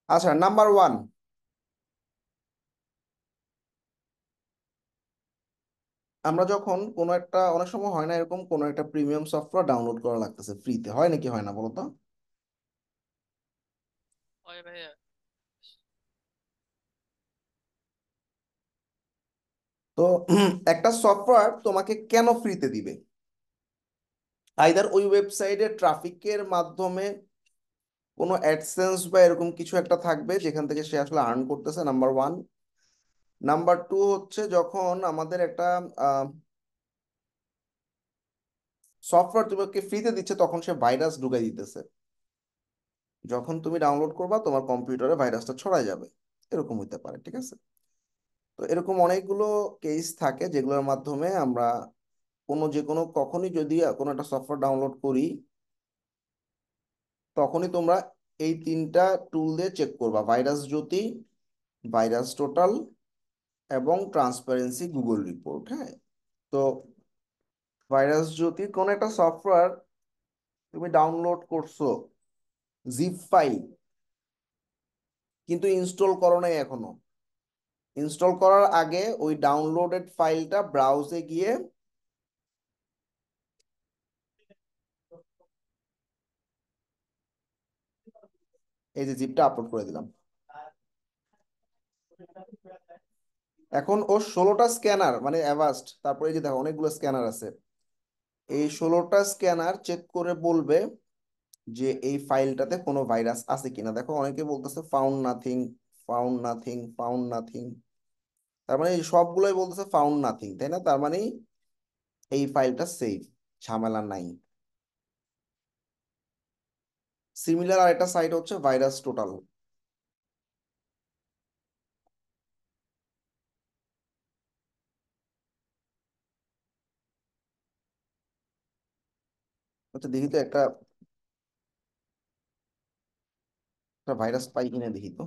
আচ্ছা, number one, আমরা যখন কোনো একটা, অনেক সময় হয় না এরকম, কোনো একটা প্রিমিয়াম সফটওয়্যার ডাউনলোড করা লাগতেছে ফ্রিতে, হয় নাকি হয় না বলো তো? ওই ভাইয়া। তো একটা সফটওয়্যার তোমাকে কেন ফ্রিতে দিবে? আইদার ওই ওয়েবসাইটে ট্রাফিকের মাধ্যমে কোনো অ্যাডসেন্স বা এরকম কিছু একটা থাকবে যেখান থেকে সে আসলে আর্ন করতেছে, নাম্বার ওয়ান। নাম্বার টু হচ্ছে, যখন আমাদের একটা সফটওয়্যার তোমাকে ফ্রিতে দিচ্ছে তখন সে ভাইরাস ঢুকাই দিতেছে। যখন তুমি ডাউনলোড করবা তোমার কম্পিউটারে ভাইরাসটা ছড়ায় যাবে, এরকম হইতে পারে, ঠিক আছে? তো এরকম অনেকগুলো কেস থাকে যেগুলোর মাধ্যমে আমরা যে কোনো কখনই যদি কোনো একটা সফটওয়্যার ডাউনলোড করি, তখনই তোমরা এই তিনটা টুল দিয়ে চেক করবা: ভাইরাস জ্যোতি, ভাইরাস টোটাল, এবং ট্রান্সপারেন্সি গুগল রিপোর্ট। হ্যাঁ, তো ভাইরাস জ্যোতি কোন একটা সফটওয়্যার তুমি ডাউনলোড করছো, জিপ ফাইল, কিন্তু ইনস্টল করো নাই এখনো। ইনস্টল করার আগে ওই ডাউনলোডেড ফাইলটা ব্রাউজে গিয়ে এই যে জিপটা আপলোড করে দিলাম। এখন ও 16টা স্ক্যানার, মানে অ্যাভাস্ট, তারপরে এই যে দেখো অনেকগুলো স্ক্যানার আছে, এই 16টা স্ক্যানার চেক করে বলবে যে এই ফাইলটাতে কোনো ভাইরাস আছে কিনা। দেখো অনেকে বলতেছে found nothing, found nothing, found nothing. তার মানে এই সবগুলোই বলতেছে ফাউন্ড নাথিং, তাই না? তার মানে এই ফাইলটা সেফ, ঝামেলা নাই। সিমিলার আরেকটা সাইট হচ্ছে ভাইরাস টোটাল। আচ্ছা দেখি তো একটা একটা ভাইরাস পাই কিনা দেখি তো।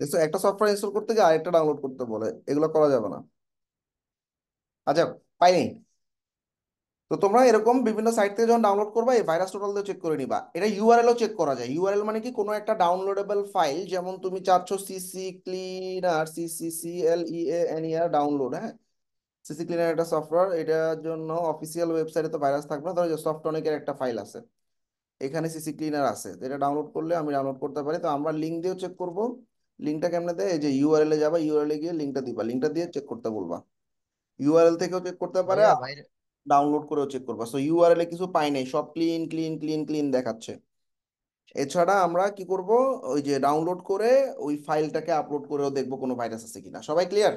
দেখছো, একটা সফটওয়্যার ইনস্টল করতে গিয়ে আরেকটা ডাউনলোড করতে বলে, এগুলো করা যাবে না। আচ্ছা, পাইনি। তো তোমরা এরকম বিভিন্ন সাইট থেকে যখন ডাউনলোড করবা এই ভাইরাস টোটাল দিয়ে চেক করে নিবা। এটা ইউআরএল ও চেক করা যায়। ইউআরএল মানে কি, কোনো একটা ডাউনলোডেবল ফাইল, যেমন তুমি চাচ্ছ সিসি ক্লিনার, CCCLEANER ডাউনলোড, হ্যাঁ, সিসি ক্লিনার একটা সফটওয়্যার, এটার জন্য অফিসিয়াল ওয়েবসাইটে তো ভাইরাস থাকবে না। ধরো যে সফটনিকের একটা ফাইল আছে, এখানে সিসি ক্লিনার আছে, তো এটা ডাউনলোড করলে আমি ডাউনলোড করতে পারি। তো আমরা লিঙ্ক দিয়েও চেক করব। লিঙ্কটা কেমনে দেয়? এই যে ইউআরএল এ যাবা, ইউআরএল এ গিয়ে লিঙ্কটা দিবা, লিঙ্কটা দিয়ে চেক করতে বলবা। ইউআরএল থেকেও চেক করতে পারে, ভাইয়া ভাইরা ডাউনলোড করেও চেক করবা। সো ইউআরএল এ কিছু পাই নাই, সব ক্লিন ক্লিন ক্লিন ক্লিন দেখাচ্ছে। এছাড়া আমরা কি করব, ওই যে ডাউনলোড করে ওই ফাইলটাকে আপলোড করেও দেখবো কোনো ভাইরাস আছে কিনা। সবাই ক্লিয়ার?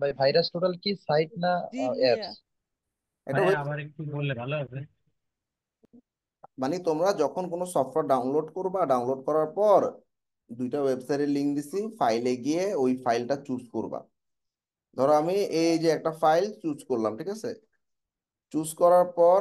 ভাই, ভাইরাস টোটাল কি সাইট না জি ভাইয়া। অ্যাপস? এটা ভাইয়া ওয়েব, আবার একটু বললে ভালো হবে। মানে তোমরা যখন কোনো সফটওয়্যার ডাউনলোড করবা, ডাউনলোড করার পর দুইটা ওয়েবসাইটের লিঙ্ক দিছি, ফাইলে গিয়ে ওই ফাইলটা চুজ করবা। ধরো আমি এই যে একটা ফাইল চুজ করলাম, ঠিক আছে? চুজ করার পর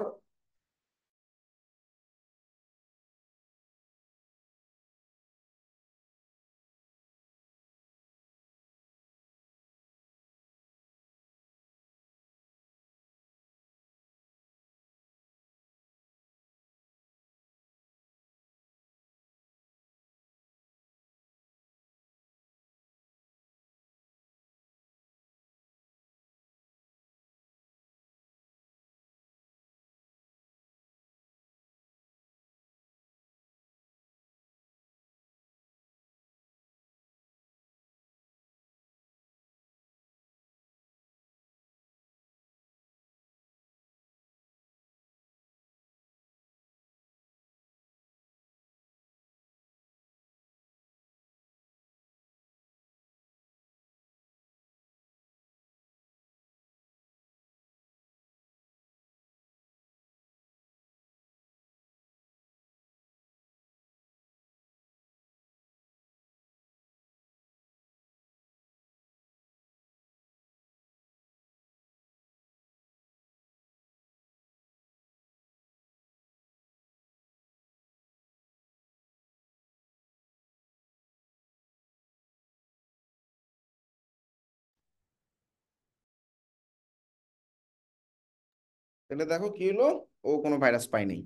তাহলে দেখো কি হলো, ও কোনো ভাইরাস পায়নি।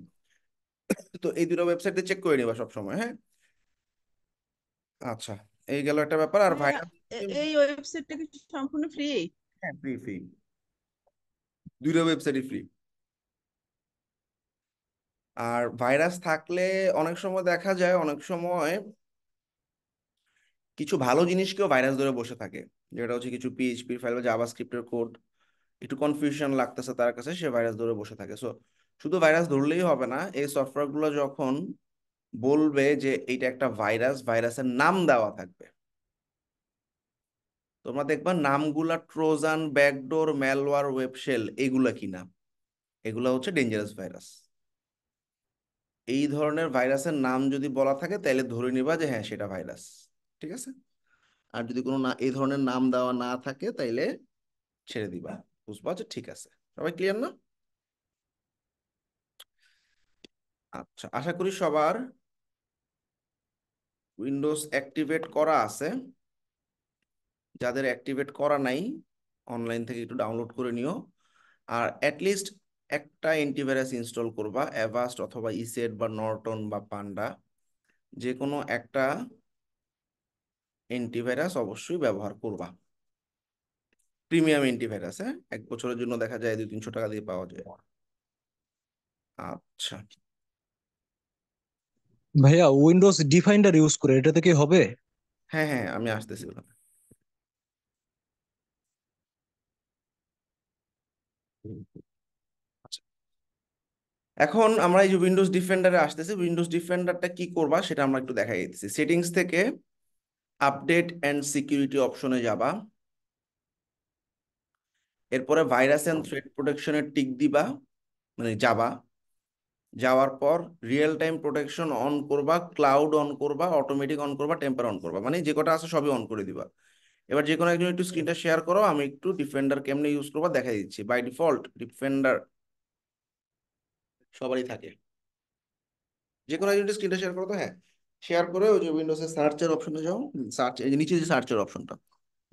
তো এই দুটো ওয়েবসাইটে চেক করে নিবা সবসময়, হ্যাঁ। আচ্ছা, এই গেল একটা ব্যাপার। আর ভাইয়া, ভাইরাস, এই ওয়েবসাইটটা কি সম্পূর্ণ ফ্রি? হ্যাঁ ফ্রি ফ্রি, দুটো ওয়েবসাইটই ফ্রি। আর ভাইরাস থাকলে অনেক সময় দেখা যায়, অনেক সময় কিছু ভালো জিনিসকেও ভাইরাস ধরে বসে থাকে। যেটা হচ্ছে কিছু পিএইচপি ফাইল বা জাভাস্ক্রিপ্টের কোড একটু কনফিউশন লাগতেছে তার কাছে, সে ভাইরাস ধরে বসে থাকে। সো শুধু ভাইরাস ধরলেই হবে না, এই সফটওয়্যার গুলো যখন বলবে যে এইটা একটা ভাইরাস, ভাইরাসের নাম দেওয়া থাকবে। তোমরা দেখবা নামগুলা ট্রোজান, ব্যাকডোর, ম্যালওয়্যার, ওয়েবশেল, এগুলা কিনা, এগুলা হচ্ছে ডেঞ্জারাস ভাইরাস। এই ধরনের ভাইরাসের নাম যদি বলা থাকে তাহলে ধরে নিবা যে হ্যাঁ সেটা ভাইরাস, ঠিক আছে। আর যদি কোনো না এই ধরনের নাম দেওয়া না থাকে তাইলে ছেড়ে দিবা, বুঝবা যে ঠিক আছে। সবাই ক্লিয়ার না? আচ্ছা, আশা করি সবার উইন্ডোজ অ্যাক্টিভেট করা আছে। যাদের অ্যাক্টিভেট করা নাই, অনলাইন থেকে একটু ডাউনলোড করে নিও। আর অ্যাটলিস্ট একটা অ্যান্টিভাইরাস ইনস্টল করবা, অ্যাভাস্ট অথবা ইসেট বা নর্টন বা পান্ডা, যে কোনো একটা অ্যান্টিভাইরাস অবশ্যই ব্যবহার করবা। প্রিমিয়াম অ্যান্টিভাইরাস, হ্যাঁ, 1 বছরের জন্য দেখা যায় 200-300 টাকা দিয়ে পাওয়া যায়। আচ্ছা। ভাইয়া, উইন্ডোজ ডিফাইন্ডার ইউজ করে এটাতে কি হবে? হ্যাঁ হ্যাঁ, আমি আসতেছি ওখানে। আচ্ছা, এখন আমরা এই যে উইন্ডোজ ডিফেন্ডারে আসতেছি, উইন্ডোজ ডিফেন্ডারটা কি করবা সেটা আমরা একটু দেখাই দিচ্ছি। সেটিংস থেকে আপডেট এন্ড সিকিউরিটি অপশনে যাবা। এরপরে ভাইরাস এন্ড থ্রেট প্রোটেকশনের টিক দিবা, মানে যাবা। যাওয়ার পর রিয়েল টাইম প্রোটেকশন অন করবা, ক্লাউড অন করবা, অটোমেটিক অন করবা, টেম্পার অন করবা, মানে যে কটা আছে সবই অন করে দিবা। এবার যে কোনো একজন একটু স্ক্রিনটা শেয়ার করো, আমি একটু ডিফেন্ডার কেমনে ইউজ করবা দেখাই দিচ্ছি। বাই ডিফল্ট ডিফেন্ডার সবারই থাকে। যে কোনো একজন স্ক্রিনটা শেয়ার করো তো, হ্যাঁ। শেয়ার করে ওই যে উইন্ডোজের সার্চের অপশনে যাও। সার্চ, এই যে নিচে যে সার্চের অপশনটা,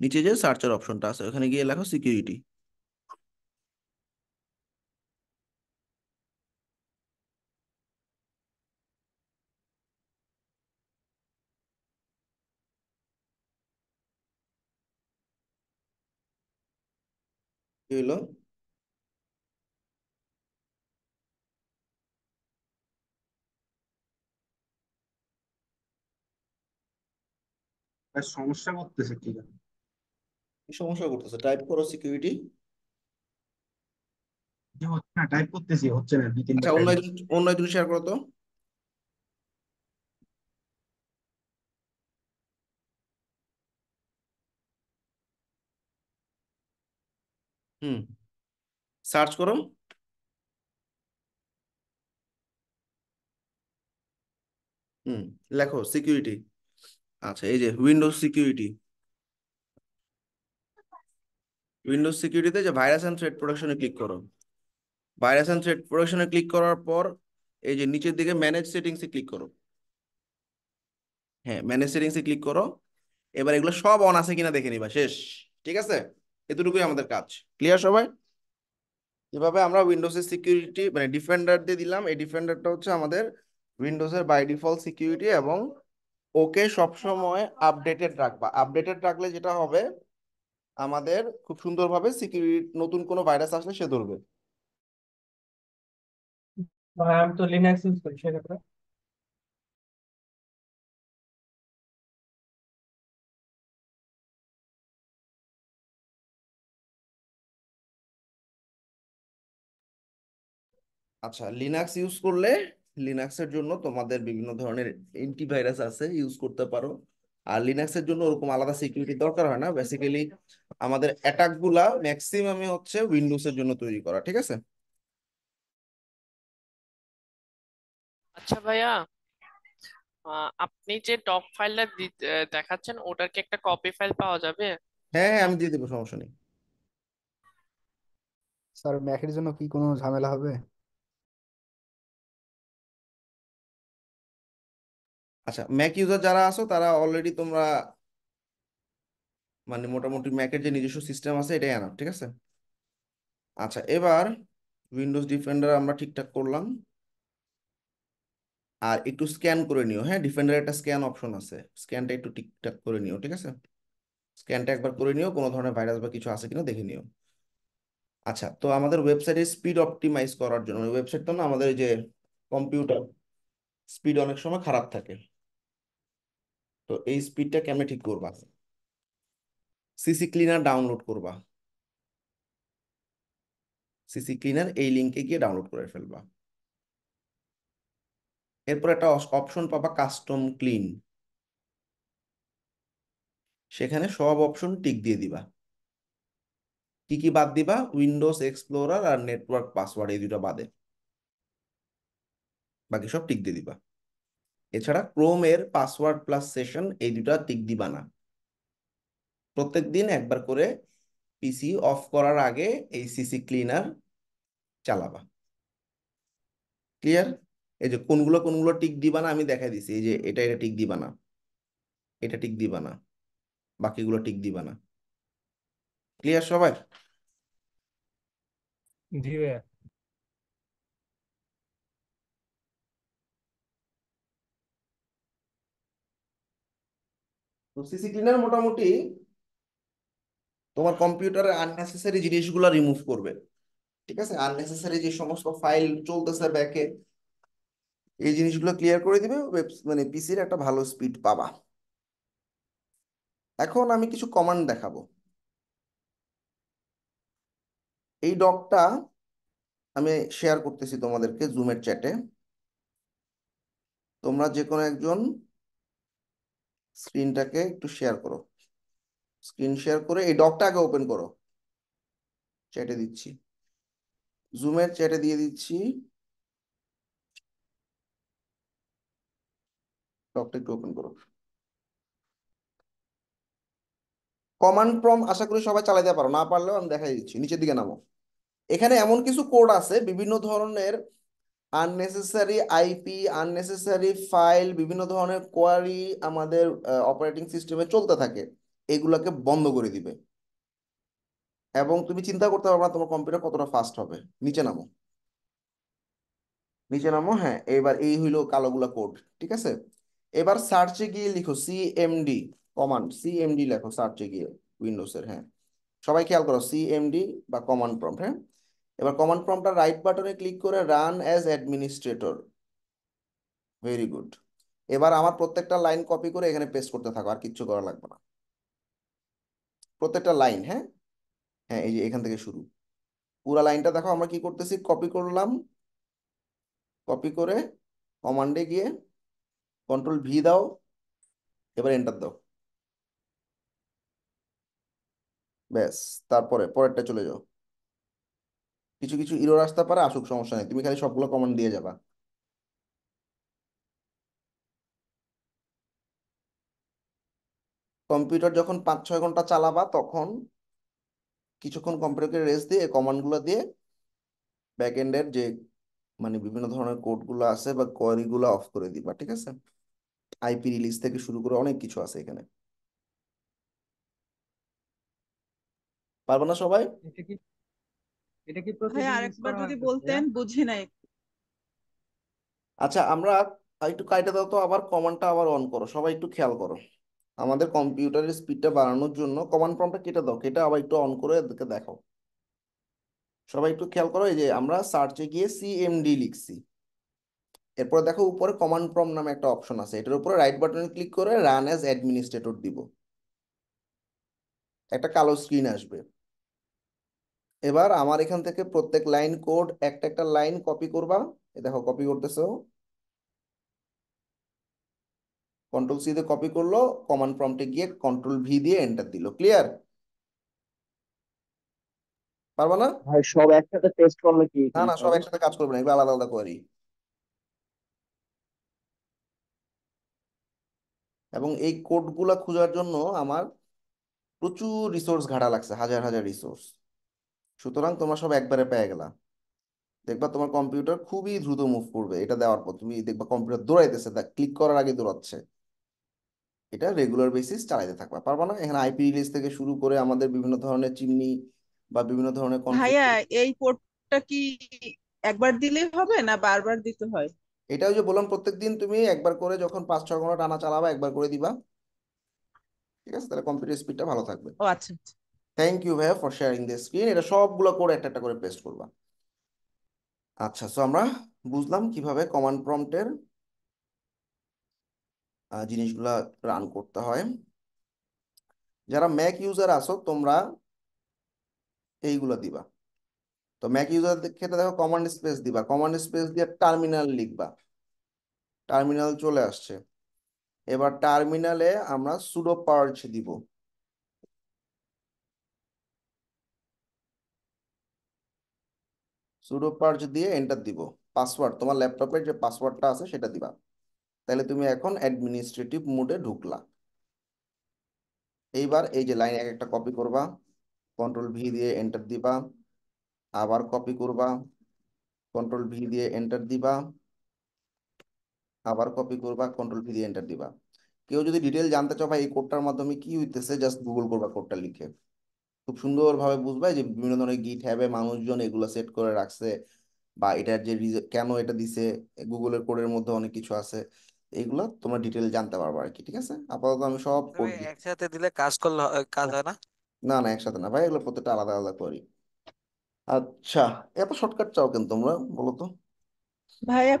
নিচে যে সার্চের অপশনটা আছে ওখানে গিয়ে লেখো সিকিউরিটি। কি হলো? আর সমস্যা করতেছে কি জানি। কি সমস্যা করতেছে? টাইপ করো সিকিউরিটি। যে হচ্ছে না, টাইপ করতেছি, হচ্ছে না, 2-3 বার আচ্ছা, টাইপ। অন্য একজন শেয়ার করো তো। হুম, সার্চ করো। হুম, লেখো সিকিউরিটি। আচ্ছা, এই যে উইন্ডোজ সিকিউরিটি। উইন্ডোজ সিকিউরিটিতে যে ভাইরাস এন্ড থ্রেট প্রোটেকশনে ক্লিক করো। ভাইরাস এন্ড থ্রেট প্রোটেকশনে ক্লিক করার পর এই যে নিচের দিকে ম্যানেজ সেটিংসে ক্লিক করো। হ্যাঁ, ম্যানেজ সেটিংসে ক্লিক করো। এবার এগুলো সব অন আছে কিনা দেখে নিবা, শেষ। ঠিক আছে, এতটুকুই আমাদের কাজ। ক্লিয়ার সবাই? এভাবে আমরা উইন্ডোজের সিকিউরিটি মানে ডিফেন্ডার দিয়ে দিলাম। এই ডিফেন্ডারটা হচ্ছে আমাদের উইন্ডোজের বাই ডিফল্ট সিকিউরিটি, এবং ওকে সবসময় আপডেটেড রাখবা। আপডেটেড রাখলে যেটা হবে, আমাদের খুব সুন্দরভাবে সিকিউরিটি, নতুন কোনো ভাইরাস আসলে সে ধরবে। ভাই আমি তো লিনাক্স ইউজ করি সেক্ষেত্রে। আচ্ছা, লিনাক্স ইউজ করলে লিনাক্সের জন্য তোমাদের বিভিন্ন ধরনের অ্যান্টিভাইরাস আছে, ইউজ করতে পারো। আর লিনাক্সের জন্য ওরকম আলাদা সিকিউরিটি দরকার হয় না। বেসিক্যালি আমাদের অ্যাটাক গুলা ম্যাক্সিমামই হচ্ছে উইন্ডোজের জন্য তৈরি করা, ঠিক আছে। আচ্ছা ভাইয়া, আপনি যে টপ ফাইলটা দেখাচ্ছেন ওটার কি একটা কপি ফাইল পাওয়া যাবে? হ্যাঁ হ্যাঁ, আমি দিয়ে দেবো, সমস্যা নেই। স্যার, ম্যাকের জন্য কি কোনো ঝামেলা হবে? আচ্ছা, ম্যাক ইউজার যারা আছো তারা অলরেডি তোমরা মানে মোটামুটি ম্যাকের যে নিজস্ব সিস্টেম আছে এটাই আনো, ঠিক আছে। আচ্ছা, এবার উইন্ডোজ ডিফেন্ডার আমরা ঠিকঠাক করলাম। আর একটু স্ক্যান করে নিও, হ্যাঁ, ডিফেন্ডার একটা স্ক্যান অপশন আছে, স্ক্যানটা একটু ঠিকঠাক করে নিও, ঠিক আছে? স্ক্যানটা একবার করে নিও, কোনো ধরনের ভাইরাস বা কিছু আছে কিনা দেখে নিও। আচ্ছা, তো আমাদের ওয়েবসাইটের স্পিড অপটিমাইজ করার জন্য, ওয়েবসাইট তো না, আমাদের এই যে কম্পিউটার স্পিড অনেক সময় খারাপ থাকে, তো এই স্পিডটা কেমনে ঠিক করবা? সিসি ক্লিনার ডাউনলোড করবা। সিসি ক্লিনার এই লিঙ্কে গিয়ে ডাউনলোড করে ফেলবা। এরপর একটা অপশন পাবা কাস্টম ক্লিন, সেখানে সব অপশন টিক দিয়ে দিবা। কি কি বাদ দিবা? উইন্ডোজ এক্সপ্লোরার আর নেটওয়ার্ক পাসওয়ার্ড, এই দুটো বাদে বাকি সব টিক দিয়ে দিবা। এছাড়া ক্রোমের পাসওয়ার্ড প্লাস সেশন, এই দুটা টিক দিবা না। প্রত্যেকদিন একবার করে পিসি অফ করার আগে এই সিসি ক্লিনার চালাবা। ক্লিয়ার? এই যে কোনগুলো কোনগুলো টিক দিবা না আমি দেখাই দিছি, এই যে এটা এটা টিক দিবা না, এটা টিক দিবা না, বাকিগুলো টিক দিবা না। ক্লিয়ার সবাই? জি ভাইয়া। তো সিসি ক্লিনার মোটামুটি তোমার কম্পিউটারে আননেসেসারি জিনিসগুলো রিমুভ করবে, ঠিক আছে? আননেসেসারি যে সমস্ত ফাইল চলতেছে ব্যাকে, এই জিনিসগুলো ক্লিয়ার করে দিবে, মানে পিসির একটা ভালো স্পিড পাবা। এখন আমি কিছু কমান্ড দেখাবো। এই ডকটা আমি শেয়ার করতেছি তোমাদেরকে জুমের চ্যাটে। তোমরা যে কোনো একজন স্ক্রিনটাকে একটু শেয়ার করো, স্ক্রিন শেয়ার করে এই ডকটা আগে ওপেন করো। চ্যাটে দিচ্ছি, জুমের চ্যাটে দিয়ে দিচ্ছি, ডকটা একটু ওপেন করো। কমান্ড প্রম্পট আশা করি সবাই চালাতে পারো, না পারলেও আমি দেখাই দিচ্ছি। নিচের দিকে নামো। এখানে এমন কিছু কোড আছে, বিভিন্ন ধরনের আননেসেসারি আইপি, আননেসেসারি ফাইল, বিভিন্ন ধরনের কোয়ারি আমাদের অপারেটিং সিস্টেমে চলতে থাকে, এগুলাকে বন্ধ করে দিবে। এবং তুমি চিন্তা করতে পারবে না তোমার কম্পিউটার কতটা ফাস্ট হবে। নিচে নামো, নিচে নামো, হ্যাঁ, এবার এই হইলো কালোগুলা কোড, ঠিক আছে? এবার সার্চে গিয়ে লিখো সিএমডি কমান্ড, সিএমডি লেখো সার্চে গিয়ে উইন্ডোজের, হ্যাঁ। সবাই খেয়াল করো, সিএমডি বা কমান্ড প্রম্পট, হ্যাঁ। এবার কমান্ড প্রম্পটটা রাইট বাটনে ক্লিক করে run as administrator, very good. এবার আমার প্রত্যেকটা লাইন কপি করে এখানে পেস্ট করতে থাকো, আর কিচ্ছু করা লাগবে না। প্রত্যেকটা লাইন, হ্যাঁ, হ্যাঁ, এই যে এখান থেকে শুরু পুরা লাইনটা দেখো আমরা কি করতেছি, কপি করলাম, কপি করে কমান্ডে গিয়ে কন্ট্রোল ভি দাও, এবার এন্টার দাও, ব্যাস। তারপরে পরেরটা চলে যাও। কিছু কিছু ইরর আসতে পারে, আসুক, সমস্যা নেই, তুমি খালি সবগুলো কমান্ড দিয়ে যাবা। কম্পিউটার যখন 5-6 ঘন্টা চালাবা, তখন কিছুক্ষণ কম্পিউটারকে রেস্ট দিয়ে কমান্ডগুলো দিয়ে ব্যাক এন্ডের যে মানে বিভিন্ন ধরনের কোডগুলো আছে বা কোয়ারিগুলো অফ করে দিবা, ঠিক আছে? আইপি রিলিজ থেকে শুরু করে অনেক কিছু আছে এখানে। পারবো না সবাই? এটা কি এটা কি ভাই প্রতিদিন ইউজ আরেকবার করা যদি লাগবে ভাইয়া? বলতেন, বুঝি নাই। আচ্ছা, আমরা একটু কাইটে দাও তো, আবার কমান্ডটা আবার অন করো, সবাই একটু খেয়াল করো। আমাদের কম্পিউটারের স্পিডটা বাড়ানোর জন্য কমান্ড প্রম্পটটা কেটে দাও, কেটে আবার একটু অন করে এদেরকে দেখাও। সবাই একটু খেয়াল করো, এই যে আমরা সার্চে গিয়ে সিএমডি লিখছি, এরপর দেখো উপরে কমান্ড প্রম্পট নামে একটা অপশন আছে, এটার উপরে রাইট বাটনে ক্লিক করে রান অ্যাজ অ্যাডমিনিস্ট্রেটর দিব, একটা কালো স্ক্রিন আসবে। এবার আমার এখান থেকে প্রত্যেক লাইন কোড একটা একটা লাইন কপি করবা। এ দেখো কপি করতেছো, কন্ট্রোল সি দিয়ে কপি করলো, কমান্ড প্রম্পটে গিয়ে কন্ট্রোল ভি দিয়ে এন্টার দিল। ক্লিয়ার? পারবা না? ভাই সব একসাথে টেস্ট করলে কি না না, সমস্যা সব হবে? একসাথে কাজ করবে না, এগুলো আলাদা আলাদা কোয়ারি। এবং এই কোডগুলা খোঁজার জন্য আমার প্রচুর রিসোর্স ঘাটা লাগছে, হাজার হাজার রিসোর্স। সুতরাং তোমরা সব একবারে পেয়ে গেলা। দেখবা তোমার কম্পিউটার খুবই দ্রুত মুভ করবে এটা দেওয়ার পর, তুমি দেখবা কম্পিউটার দৌড়াইতেছে, তা ক্লিক করার আগে দৌড়াচ্ছে। এটা রেগুলার বেসিস চালাইতে থাকবা, পারবা না? এখানে আইপি রিলিজ থেকে শুরু করে আমাদের বিভিন্ন ধরনের চিমনি বা বিভিন্ন ধরনের ভাইয়া কনফিগার। এই কোডটা কোডটা কি একবার দিলেই হবে না বারবার দিতে হয়? এটা ওই যে বললাম, প্রত্যেকদিন তুমি একবার করে যখন 5-6 ঘন্টা টানা চালাবা একবার করে দিবা। ঠিক আছে, তাহলে কম্পিউটার স্পিডটা ভালো থাকবে। ও আচ্ছা আচ্ছা। থ্যাংক ইউ ভাইয়া ফর শেয়ারিং দ্য স্ক্রিন। এটা সবগুলো করে একটা একটা করে পেস্ট করবা। আচ্ছা, সো আমরা বুঝলাম কিভাবে কমান্ড প্রম্পটের জিনিসগুলা রান করতে হয়। যারা ম্যাক ইউজার আছো তোমরা এইগুলো দিবা। তো ম্যাক ইউজার ক্ষেত্রে দেখো কমান্ড স্পেস দিবা, কমান্ড স্পেস দিয়ে টার্মিনাল লিখবা। টার্মিনাল চলে আসছে। এবার টার্মিনালে আমরা সুডো পার্চ দিব। সুডো পার্চ দিয়ে এন্টার দিব। পাসওয়ার্ড, তোমার ল্যাপটপের যে পাসওয়ার্ডটা আছে সেটা দিবা। তাহলে তুমি এখন অ্যাডমিনিস্ট্রেটিভ মোডে ঢুকলা। এইবার এই যে লাইন এক একটা কপি করবা, কন্ট্রোল V দিয়ে এন্টার দিবা, আবার কপি করবা, কন্ট্রোল V দিয়ে এন্টার দিবা, আবার কপি করবা, কন্ট্রোল V দিয়ে এন্টার দিবা। কেউ যদি ডিটেল জানতে চাও ভাই এই কোডটার মাধ্যমে কি হইতেছে, জাস্ট গুগল করবা কোডটা লিখে। খুব সুন্দরভাবে বুঝবা যে বিভিন্ন ধরনের গিট হ্যাবে মানুষজন এগুলো সেট করে রাখছে, বা এটার যে কেন এটা দিছে, গুগলের কোডের মধ্যে অনেক কিছু আছে। এইগুলা তোমরা ডিটেল জানতে পারবা আর কি। ঠিক আছে, আপাতত আমি সব কোড তবে একসাথে দিলে কাজ করলে কাজ হয় না? না না, একসাথে না ভাই, এগুলো প্রত্যেকটা আলাদা আলাদা করি। আচ্ছা, এত শর্টকাট চাও কেন তোমরা বলো তো? ভাইয়া,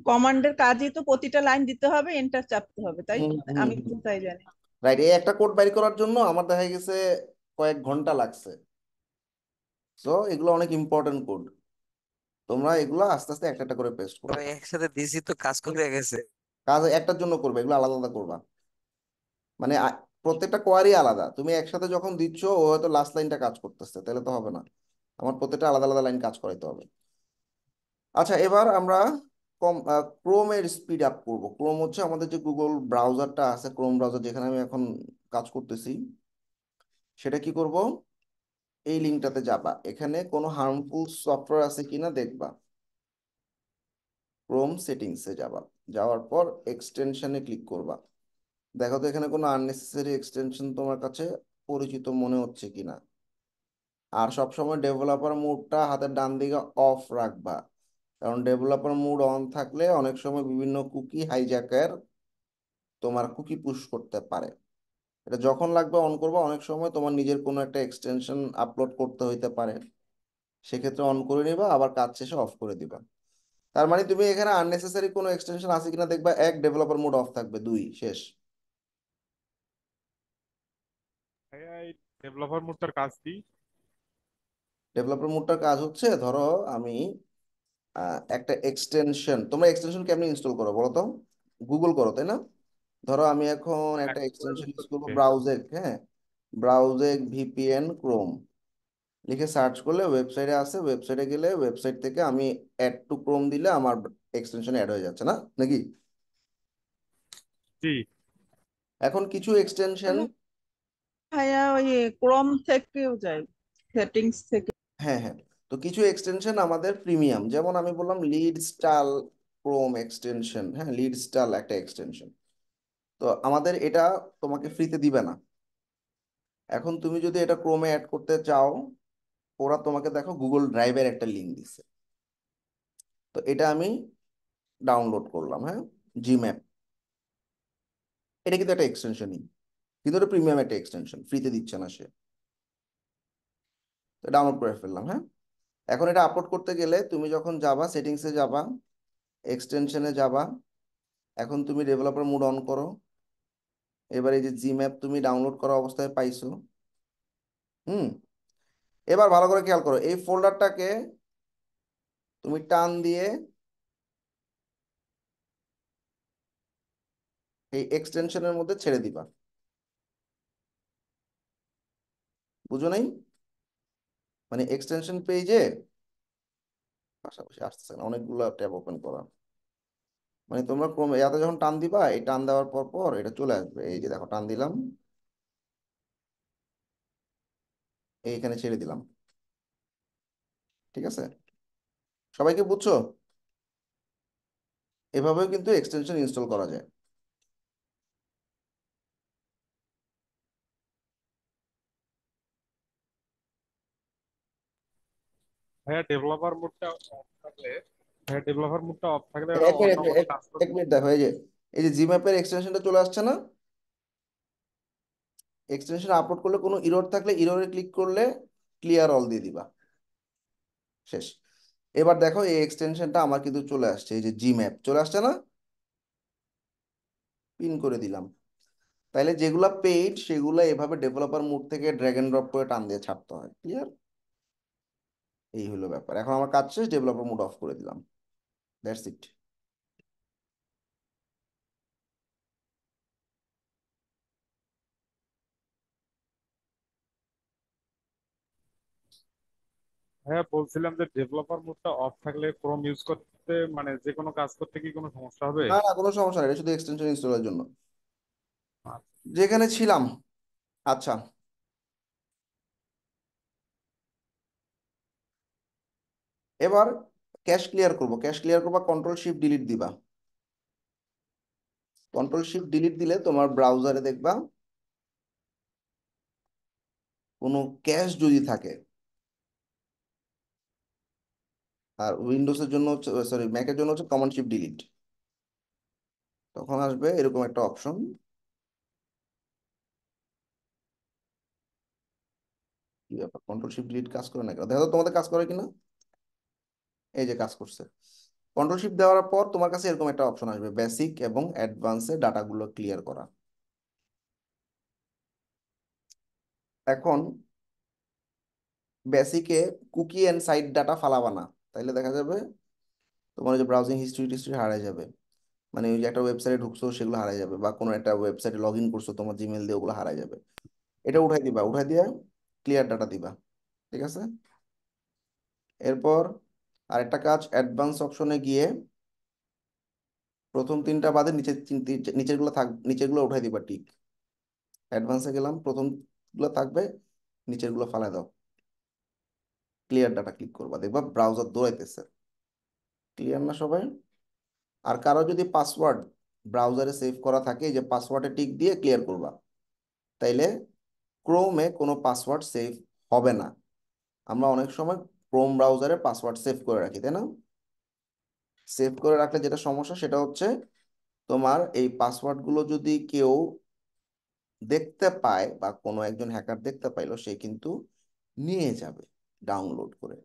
কমান্ডের কাজই তো প্রতিটা লাইন দিতে হবে, এন্টার চাপতে হবে, তাই হুম তো? হুম আমি হুম। তো তাই জানি। রাইট, এই একটা কোড বাইর করার জন্য আমার দেখা গেছে কয়েক ঘন্টা লাগছে। সো এগুলো অনেক ইম্পর্টেন্ট কোড। তোমরা এগুলো আস্তে আস্তে একটা একটা করে পেস্ট তবে করবে। একসাথে দিছি তো কাজ করে গেছে। কাজ একটার জন্য করবে, এগুলো আলাদা আলাদা করবা। মানে প্রত্যেকটা কোয়ারি আলাদা। তুমি একসাথে যখন দিচ্ছ ও হয়তো লাস্ট লাইনটা কাজ করতেছে, তাহলে তো হবে না। আমার প্রত্যেকটা আলাদা আলাদা লাইন কাজ করাইতে হবে। আচ্ছা, এবার আমরা ক্রোমের স্পিড আপ করব। ক্রোম হচ্ছে আমাদের যে গুগল ব্রাউজারটা আছে, ক্রোম ব্রাউজার যেখানে আমি এখন কাজ করতেছি, সেটা কি করব? এই লিঙ্কটাতে যাবা, এখানে কোনো হার্মফুল সফটওয়্যার আছে কিনা দেখবা। ক্রোম সেটিংসে যাবা, যাওয়ার পর এক্সটেনশনে ক্লিক করবা। দেখো তো এখানে কোনো আননেসেসারি এক্সটেনশন তোমার কাছে পরিচিত মনে হচ্ছে কিনা। আর সবসময় ডেভেলপার মোডটা হাতের ডান দিকে অফ রাখবা, কারণ ডেভেলপার মোড অন থাকলে অনেক সময় বিভিন্ন কুকি হাইজ্যাকার তোমার কুকি পুশ করতে পারে। এটা যখন লাগবে অন করবা। অনেক সময় তোমার নিজের কোনো একটা এক্সটেনশন আপলোড করতে হইতে পারে, সেক্ষেত্রে অন করে নিবা, আবার কাজ শেষে অফ করে দিবা। তার মানে তুমি এখানে আননেসেসারি কোনো এক্সটেনশন আছে কিনা দেখবা। এক, ডেভেলপার মোড অফ থাকবে। দুই, শেষ। ভাইয়া এই ডেভেলপার মোডটার কাজ কি? ডেভেলপার মোডটার কাজ হচ্ছে, ধরো আমি একটা এক্সটেনশন, তোমরা এক্সটেনশন কেমনি ইনস্টল করো বলো তো? গুগল করো তাই না? ধরো আমি এখন হ্যাঁ, একটা গুগলের এক্সটেনশন ইউজ ভিতর করবো, থেকে। ব্রাউজেক। হ্যাঁ, ব্রাউজেক VPN ক্রোম লিখে সার্চ করলে ওয়েবসাইটে আসে। ওয়েবসাইটে গেলে ওয়েবসাইট থেকে আমি অ্যাড টু ক্রোম দিলে আমার এক্সটেনশন অ্যাড হয়ে যাচ্ছে না নাকি? জি। এখন কিছু এক্সটেনশন, ভাইয়া, ওই ক্রোম থেকেও যায়, সেটিংস থেকে। হ্যাঁ হ্যাঁ, তো কিছু এক্সটেনশন আমাদের প্রিমিয়াম, যেমন আমি বললাম লিড স্টাইল ক্রোম এক্সটেনশন। হ্যাঁ, লিড স্টাইল একটা এক্সটেনশন। তো আমাদের এটা তোমাকে ফ্রিতে দিবে না। এখন তুমি যদি এটা ক্রোমে অ্যাড করতে চাও, ওরা তোমাকে দেখো গুগল ড্রাইভের একটা লিঙ্ক দিছে। তো এটা আমি ডাউনলোড করলাম। হ্যাঁ, জিম্যাপ। এটা কিন্তু একটা এক্সটেনশনই, কিন্তু এটা প্রিমিয়াম একটা এক্সটেনশন, ফ্রিতে দিচ্ছে না সে। তো ডাউনলোড করে ফেললাম। হ্যাঁ, এখন এটা আপলোড করতে গেলে তুমি যখন যাবা সেটিংসে যাবা, এক্সটেনশনে যাবা, এখন তুমি ডেভেলপার মোড অন করো। এবার এই যে জিম্যাপ তুমি ডাউনলোড করা অবস্থায় পাইছো। হুম, এবার ভালো করে খেয়াল করো, এই ফোল্ডারটাকে তুমি টান দিয়ে এই এক্সটেনশনের মধ্যে ছেড়ে দিবা। বুঝো নাই? মানে এক্সটেনশন পেজে পাশাপাশি আসতেছে না, অনেকগুলো ট্যাব ওপেন করা। মানে তোমরা ক্রমে এত যখন টান দিবা, এই টান দেওয়ার পর পর এটা চলে আসবে। এই যে দেখো, টান দিলাম, এইখানে ছেড়ে দিলাম। ঠিক আছে, সবাইকে বুঝছো? এভাবেও কিন্তু এক্সটেনশন ইনস্টল করা যায়। ভাইয়া ডেভেলপার মোডটা অফ থাকলে ভাইয়া ডেভেলপার মোডটা অফ থাকলে ওটা এক অন্য মিনিট কোনো এক কাজ এক মিনিট দেখো, এই যে জিম্যাপের এক্সটেনশনটা চলে আসছে না? এক্সটেনশন আপলোড করলে কোনো ইরর থাকলে ইররে ক্লিক করলে ক্লিয়ার অল দিয়ে দিবা, শেষ। এবার দেখো এই এক্সটেনশনটা আমার কিন্তু চলে আসছে, এই যে জিম্যাপ চলে আসছে না? পিন করে দিলাম। তাইলে যেগুলা পেইড সেগুলো এভাবে ডেভেলপার মোড থেকে ড্র্যাগ এন্ড ড্রপ করে টান দিয়ে ছাড়তে হয়, ক্লিয়ার? এই হলো ব্যাপার। এখন আমার কাজ শেষ, ডেভেলপার মোড অফ করে দিলাম, দ্যাটস ইট। ভাইয়া বলছিলাম যে ডেভেলপার মোডটা অফ থাকলে ক্রোম ইউজ করতে মানে যে কোনো কাজ করতে কি কোনো সমস্যা হবে? না না, কোনো সমস্যা নেই, এটা শুধু এক্সটেনশন ইনস্টলের জন্য। যেখানে ছিলাম, আচ্ছা, এবার ক্যাশ ক্লিয়ার করব। ক্যাশ ক্লিয়ার করবা, কন্ট্রোল শিফট ডিলিট দিবা। কন্ট্রোল শিফট ডিলিট দিলে তোমার ব্রাউজারে দেখবা কোনো ক্যাশ যদি থাকে, আর উইন্ডোজের জন্য হচ্ছে, সরি ম্যাকের জন্য হচ্ছে কমান্ড শিফট ডিলিট। তখন আসবে এরকম একটা অপশন। কি ব্যাপার, কন্ট্রোল শিফট ডিলিট কাজ করে না কেন? দেখো তো তোমাদের কাজ করে কিনা। এই যে কাজ করছে। কন্ট্রোল শিফট দেওয়ার পর তোমার কাছে এরকম একটা অপশন আসবে, বেসিক এবং অ্যাডভান্সে ডাটাগুলো ক্লিয়ার করা। এখন বেসিকে কুকি এন্ড সাইট ডাটা ফালাবা না, তাইলে দেখা যাবে তোমার ওই যে ব্রাউজিং হিস্ট্রি টিস্ট্রি হারিয়ে যাবে। মানে ওই যে একটা ওয়েবসাইটে ঢুকছো সেগুলো হারিয়ে যাবে, বা কোনো একটা ওয়েবসাইটে লগ ইন করছো তোমার জিমেল দিয়ে, ওগুলো হারিয়ে যাবে। এটা উঠাই দিবা, উঠাই দিয়ে ক্লিয়ার ডাটা দিবা, ঠিক আছে? এরপর আরেকটা কাজ, অ্যাডভান্স অপশনে গিয়ে প্রথম তিনটা বাদে নিচের গুলো নিচের গুলো উঠাই দিবা, ঠিক। অ্যাডভান্সে গেলাম, প্রথম গুলো থাকবে, নিচের গুলো ফালাই দাও, ক্লিয়ার ডাটা ক্লিক করবা, দেখবা ব্রাউজার দৌড়াইতেছে। ক্লিয়ার না সবাই? আর কারো যদি পাসওয়ার্ড ব্রাউজারে সেভ করা থাকে, এই যে পাসওয়ার্ডে টিক দিয়ে ক্লিয়ার করবা, তাইলে ক্রোমে কোনো পাসওয়ার্ড সেভ হবে না। আমরা অনেক সময় ক্রোম ব্রাউজারে পাসওয়ার্ড সেভ করে রাখি, তাই না? সেভ করে রাখলে যেটা সমস্যা সেটা হচ্ছে, তোমার এই পাসওয়ার্ডগুলো যদি কেউ দেখতে পায় বা কোনো একজন হ্যাকার দেখতে পাইলো, সে কিন্তু নিয়ে যাবে ডাউনলোড করে।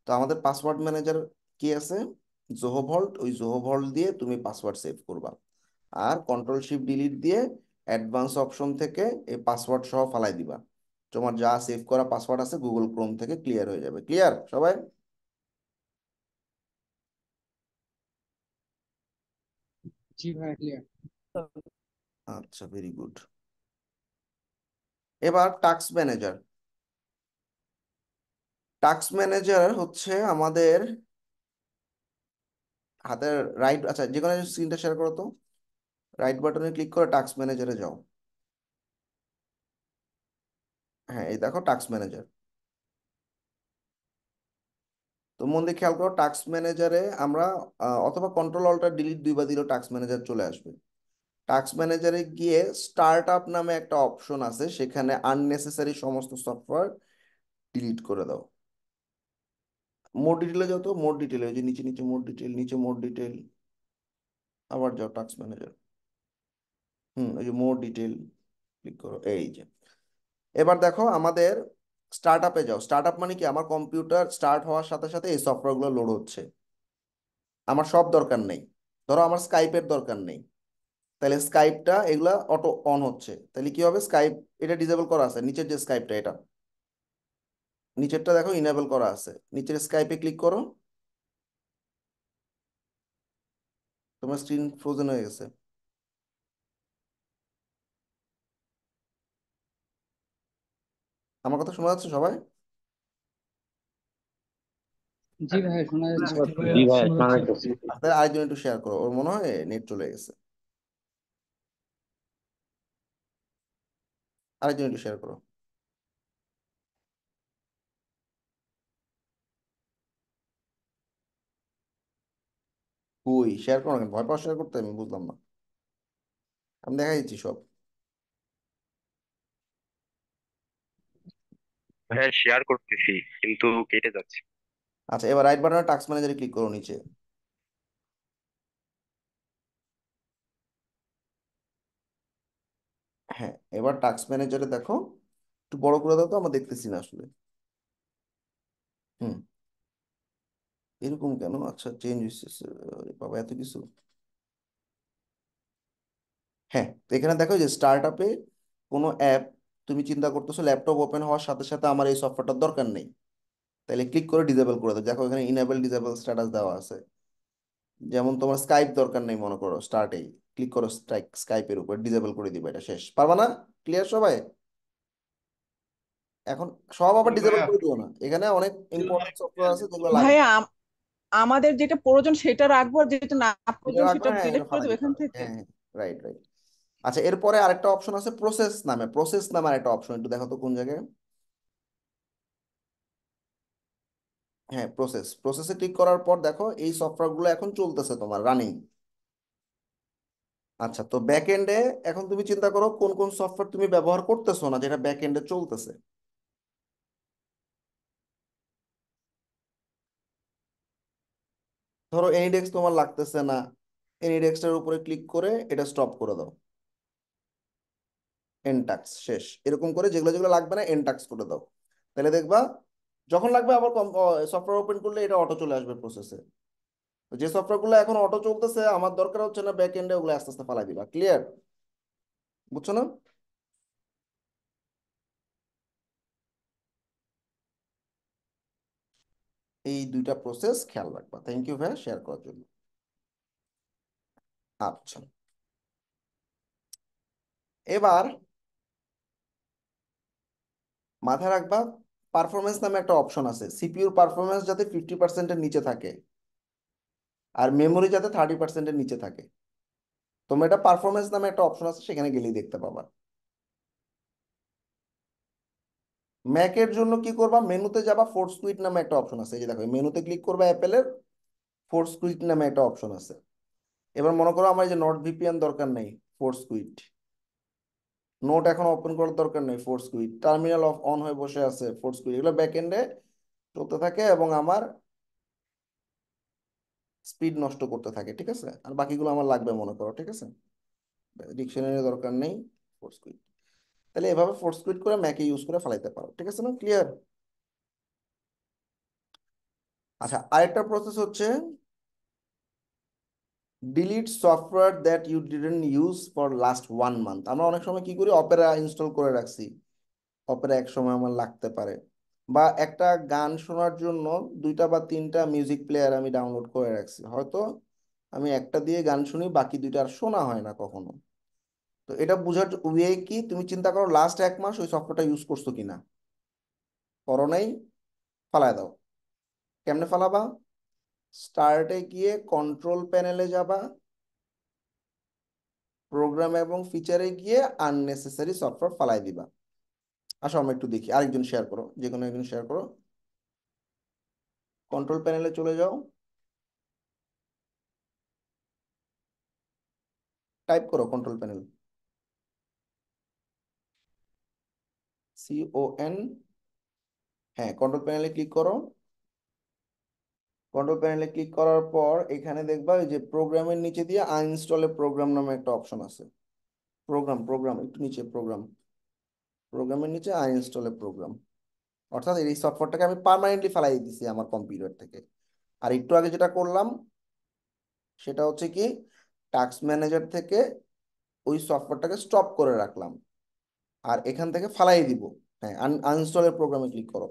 তো আমাদের পাসওয়ার্ড ম্যানেজার কি আছে, জোহো ভল্ট, ওই জোহো ভল্ট দিয়ে তুমি পাসওয়ার্ড সেভ করবা। আর কন্ট্রোল শিফট ডিলিট দিয়ে অ্যাডভান্স অপশন থেকে এই পাসওয়ার্ড সহ ফালাই দিবা। তোমার যা সেভ করা পাসওয়ার্ড আছে গুগল ক্রোম থেকে ক্লিয়ার হয়ে যাবে। ক্লিয়ার সবাই? জি ভাইয়া ক্লিয়ার। আচ্ছা, ভেরি গুড। এবার টাস্ক ম্যানেজার। টাস্ক ম্যানেজার হচ্ছে আমাদের হাতের রাইট, আচ্ছা যে কোনো স্ক্রিনটা শেয়ার করো তো। রাইট বাটনে ক্লিক করে টাস্ক ম্যানেজারে যাও। হ্যাঁ, এই দেখো টাস্ক ম্যানেজার। তো মন দিয়ে খেয়াল করো, টাস্ক ম্যানেজারে আমরা অথবা কন্ট্রোল অল্টার ডিলিট দুইবার দিলেও টাস্ক ম্যানেজার চলে আসবে। টাস্ক ম্যানেজারে গিয়ে স্টার্ট আপ নামে একটা অপশন আছে, সেখানে আননেসেসারি সমস্ত সফটওয়্যার ডিলিট করে দাও। মোর ডিটেলে যাও তো, মোর ডিটেলে, ওই যে নিচে নিচে মোর ডিটেল, নিচে মোর ডিটেল, আবার যাও টাস্ক ম্যানেজার। ওই যে মোর ডিটেল ক্লিক করো, এই যে। এবার দেখো আমাদের স্টার্ট আপে যাও। স্টার্ট আপ মানে কি, আমার কম্পিউটার স্টার্ট হওয়ার সাথে সাথে এই সফটওয়্যারগুলো লোড হচ্ছে। আমার সব দরকার নেই, ধরো আমার স্কাইপের দরকার নেই, তাহলে স্কাইপটা এগুলা অটো অন হচ্ছে। তাহলে কি হবে, স্কাইপ এটা ডিসেবল করা আছে, নিচের যে স্কাইপটা, এটা নিচেরটা দেখো ইনেবল করা আছে। নিচের স্কাইপে ক্লিক করো, তোমার স্ক্রিন ফ্রোজেন হয়ে গেছে। আমার কথা শোনা যাচ্ছে সবাই? জি ভাইয়া শোনা যাচ্ছে। জি ভাইয়া শোনা যাচ্ছে। তাহলে আরেকজন একটু শেয়ার করো, ওর মনে হয় নেট চলে গেছে। আরেকজন একটু শেয়ার করো। ওই শেয়ার করো না কেন? ভয় পাওয়া শেয়ার করতে, আমি বুঝলাম না। আমি দেখাই দিচ্ছি সব। হ্যাঁ শেয়ার করতেছি কিন্তু কেটে যাচ্ছে। আচ্ছা, এবার রাইট বাটনে টাস্ক ম্যানেজারে ক্লিক করো নিচে। হ্যাঁ, এবার টাস্ক ম্যানেজারে দেখো, একটু বড় করে দাও তো, আমরা দেখতেছি না আসলে। হুম, এরকম কেন? আচ্ছা, চেঞ্জ হচ্ছে। আরে বাবা, এত কিছু। হ্যাঁ, তো এখানে দেখো যে স্টার্ট আপে কোনো অ্যাপ তুমি চিন্তা করতেছো ল্যাপটপ ওপেন হওয়ার সাথে সাথে আমার এই সফটওয়্যারটার দরকার নেই, তাহলে ক্লিক করে ডিসেবল করে দাও। দেখো এখানে ইনেবল ডিসেবল স্ট্যাটাস দেওয়া আছে। যেমন তোমার স্কাইপ দরকার নেই মনে করো, স্টার্টেই ক্লিক করো স্কাইপের উপর, ডিসেবল করে দিবে, এটা শেষ। পারবা না? ক্লিয়ার সবাই? এখন সব আবার জি ডিসেবল ভাইয়া। করে দিও না, এখানে অনেক ইম্পর্টেন্ট সফটওয়্যার আছে যেগুলো লাগবে। ভাইয়া আমাদের যেটা প্রয়োজন সেটা রাখবো, আর যেটা না যেটা প্রয়োজন রাখবে সেটা না, হ্যাঁ, ডিলিট এটা করে ফালাই দেবো দিতে এখান হবে। থেকে। হ্যাঁ, হ্যাঁ, রাইট, রাইট। আচ্ছা, এরপরে আরেকটা অপশন আছে প্রসেস নামে আরেকটা অপশন, একটু দেখো তো কোন জায়গায়। হ্যাঁ, প্রসেসে ক্লিক করার পর দেখো এই সফটওয়্যারগুলো এখন চলতেছে তোমার রানিং। আচ্ছা, তো ব্যাক এন্ডে এখন তুমি চিন্তা করো কোন কোন সফটওয়্যার তুমি ব্যবহার করতেছো না, যেটা ব্যাক এন্ডে চলতেছে। ধরো এনিডেক্স তোমার লাগতেছে না, এনিডেক্সটার উপরে ক্লিক করে এটা স্টপ করে দাও, এনটাক্স শেষ। এরকম করে যেগুলো যেগুলো লাগবে না এনটাক্স করে দাও, তাহলে দেখবা যখন লাগবে আবার সফটওয়্যার ওপেন করলে এটা অটো চলে আসবে প্রসেসে। যে সফটওয়্যারগুলো এখন অটো চলতেছে আমার দরকার হচ্ছে না ব্যাক এন্ডে, ওগুলো আস্তে আস্তে ফালাই দিবা। ক্লিয়ার? বুঝছো না? এই দুইটা প্রসেস খেয়াল রাখবা। থ্যাংক ইউ ভাই শেয়ার করার জন্য। আচ্ছা, এবার মাথায় রাখবা পারফরমেন্স নামে একটা অপশন আছে, সিপিইউর পারফরমেন্স যাতে 50%-এর নিচে থাকে আর মেমোরি যাতে 30%-এর নিচে থাকে। তোমরা এটা পারফরমেন্স নামে একটা অপশন আছে, সেখানে গেলেই দেখতে পাবা। ম্যাকের জন্য কি করবা, মেনুতে যাবা, ফোর্স কুইট নামে একটা অপশন আছে, এই যে দেখো মেনুতে ক্লিক করবা, অ্যাপেলের ফোর্স কুইট নামে একটা অপশন আছে। এবার মনে করো আমার এই যে নট ভিপিএন দরকার নেই, ফোর্স কুইট। নোট এখন ওপেন করার দরকার নেই, force quit. Terminal off on হয়ে বসে আছে, ফোর্স কুইট। এগুলো ব্যাক এন্ডে চলতে থাকে এবং আমার স্পিড নষ্ট করতে থাকে, ঠিক আছে? আর বাকিগুলো আমার লাগবে মনে করো, ঠিক আছে? ডিকশনারি দরকার নেই, ফোর্স কুইট। তাহলে এভাবে ফোর্স কুইট করে ম্যাকে ইউজ করে ফেলাইতে পারো, ঠিক আছে না? ক্লিয়ার? আচ্ছা, আরেকটা প্রসেস হচ্ছে delete software that you didn't use for last 1 month. আমরা অনেক সময় কি করি, অপেরা ইনস্টল করে রাখছি, অপেরা এক সময় আমার লাগতে পারে, বা একটা গান শোনার জন্য 2টা বা 3টা মিউজিক প্লেয়ার আমি ডাউনলোড করে রাখছি, হয়তো আমি একটা দিয়ে গান শুনি, বাকি 2টা আর শোনা হয় না কখনো। তো এটা বোঝার ওয়ে কি, তুমি চিন্তা করো লাস্ট 1 মাস ওই সফটওয়্যারটা ইউজ করছো কিনা। করো নাই? ফালায় দাও। কেমনে ফালাবা? স্টার্টে গিয়ে কন্ট্রোল প্যানেলে যাবা, প্রোগ্রাম এবং ফিচারে গিয়ে আননেসেসারি সফটওয়্যার ফালাই দিবা। আসো আমরা একটু দেখি, আরেকজন শেয়ার করো, যে কোনো একজন শেয়ার করো। কন্ট্রোল প্যানেলে চলে যাও, টাইপ করো কন্ট্রোল প্যানেল, CON। হ্যাঁ, কন্ট্রোল প্যানেলে ক্লিক করো। কন্ট্রোল প্যানেলে ক্লিক করার পর এখানে দেখবা এই যে প্রোগ্রামের নিচে দিয়ে আনইনস্টলে প্রোগ্রাম নামে একটা অপশন আছে। প্রোগ্রাম একটু নিচে, প্রোগ্রামের নিচে আনইনস্টলে প্রোগ্রাম। অর্থাৎ এই সফটওয়্যারটাকে আমি পার্মানেন্টলি ফালাই দিছি আমার কম্পিউটার থেকে। আর একটু আগে যেটা করলাম সেটা হচ্ছে কি, টাস্ক ম্যানেজার থেকে ওই সফটওয়্যারটাকে স্টপ করে রাখলাম আর এখান থেকে ফালাই দিব। হ্যাঁ, আনইনস্টলের প্রোগ্রামে ক্লিক করো।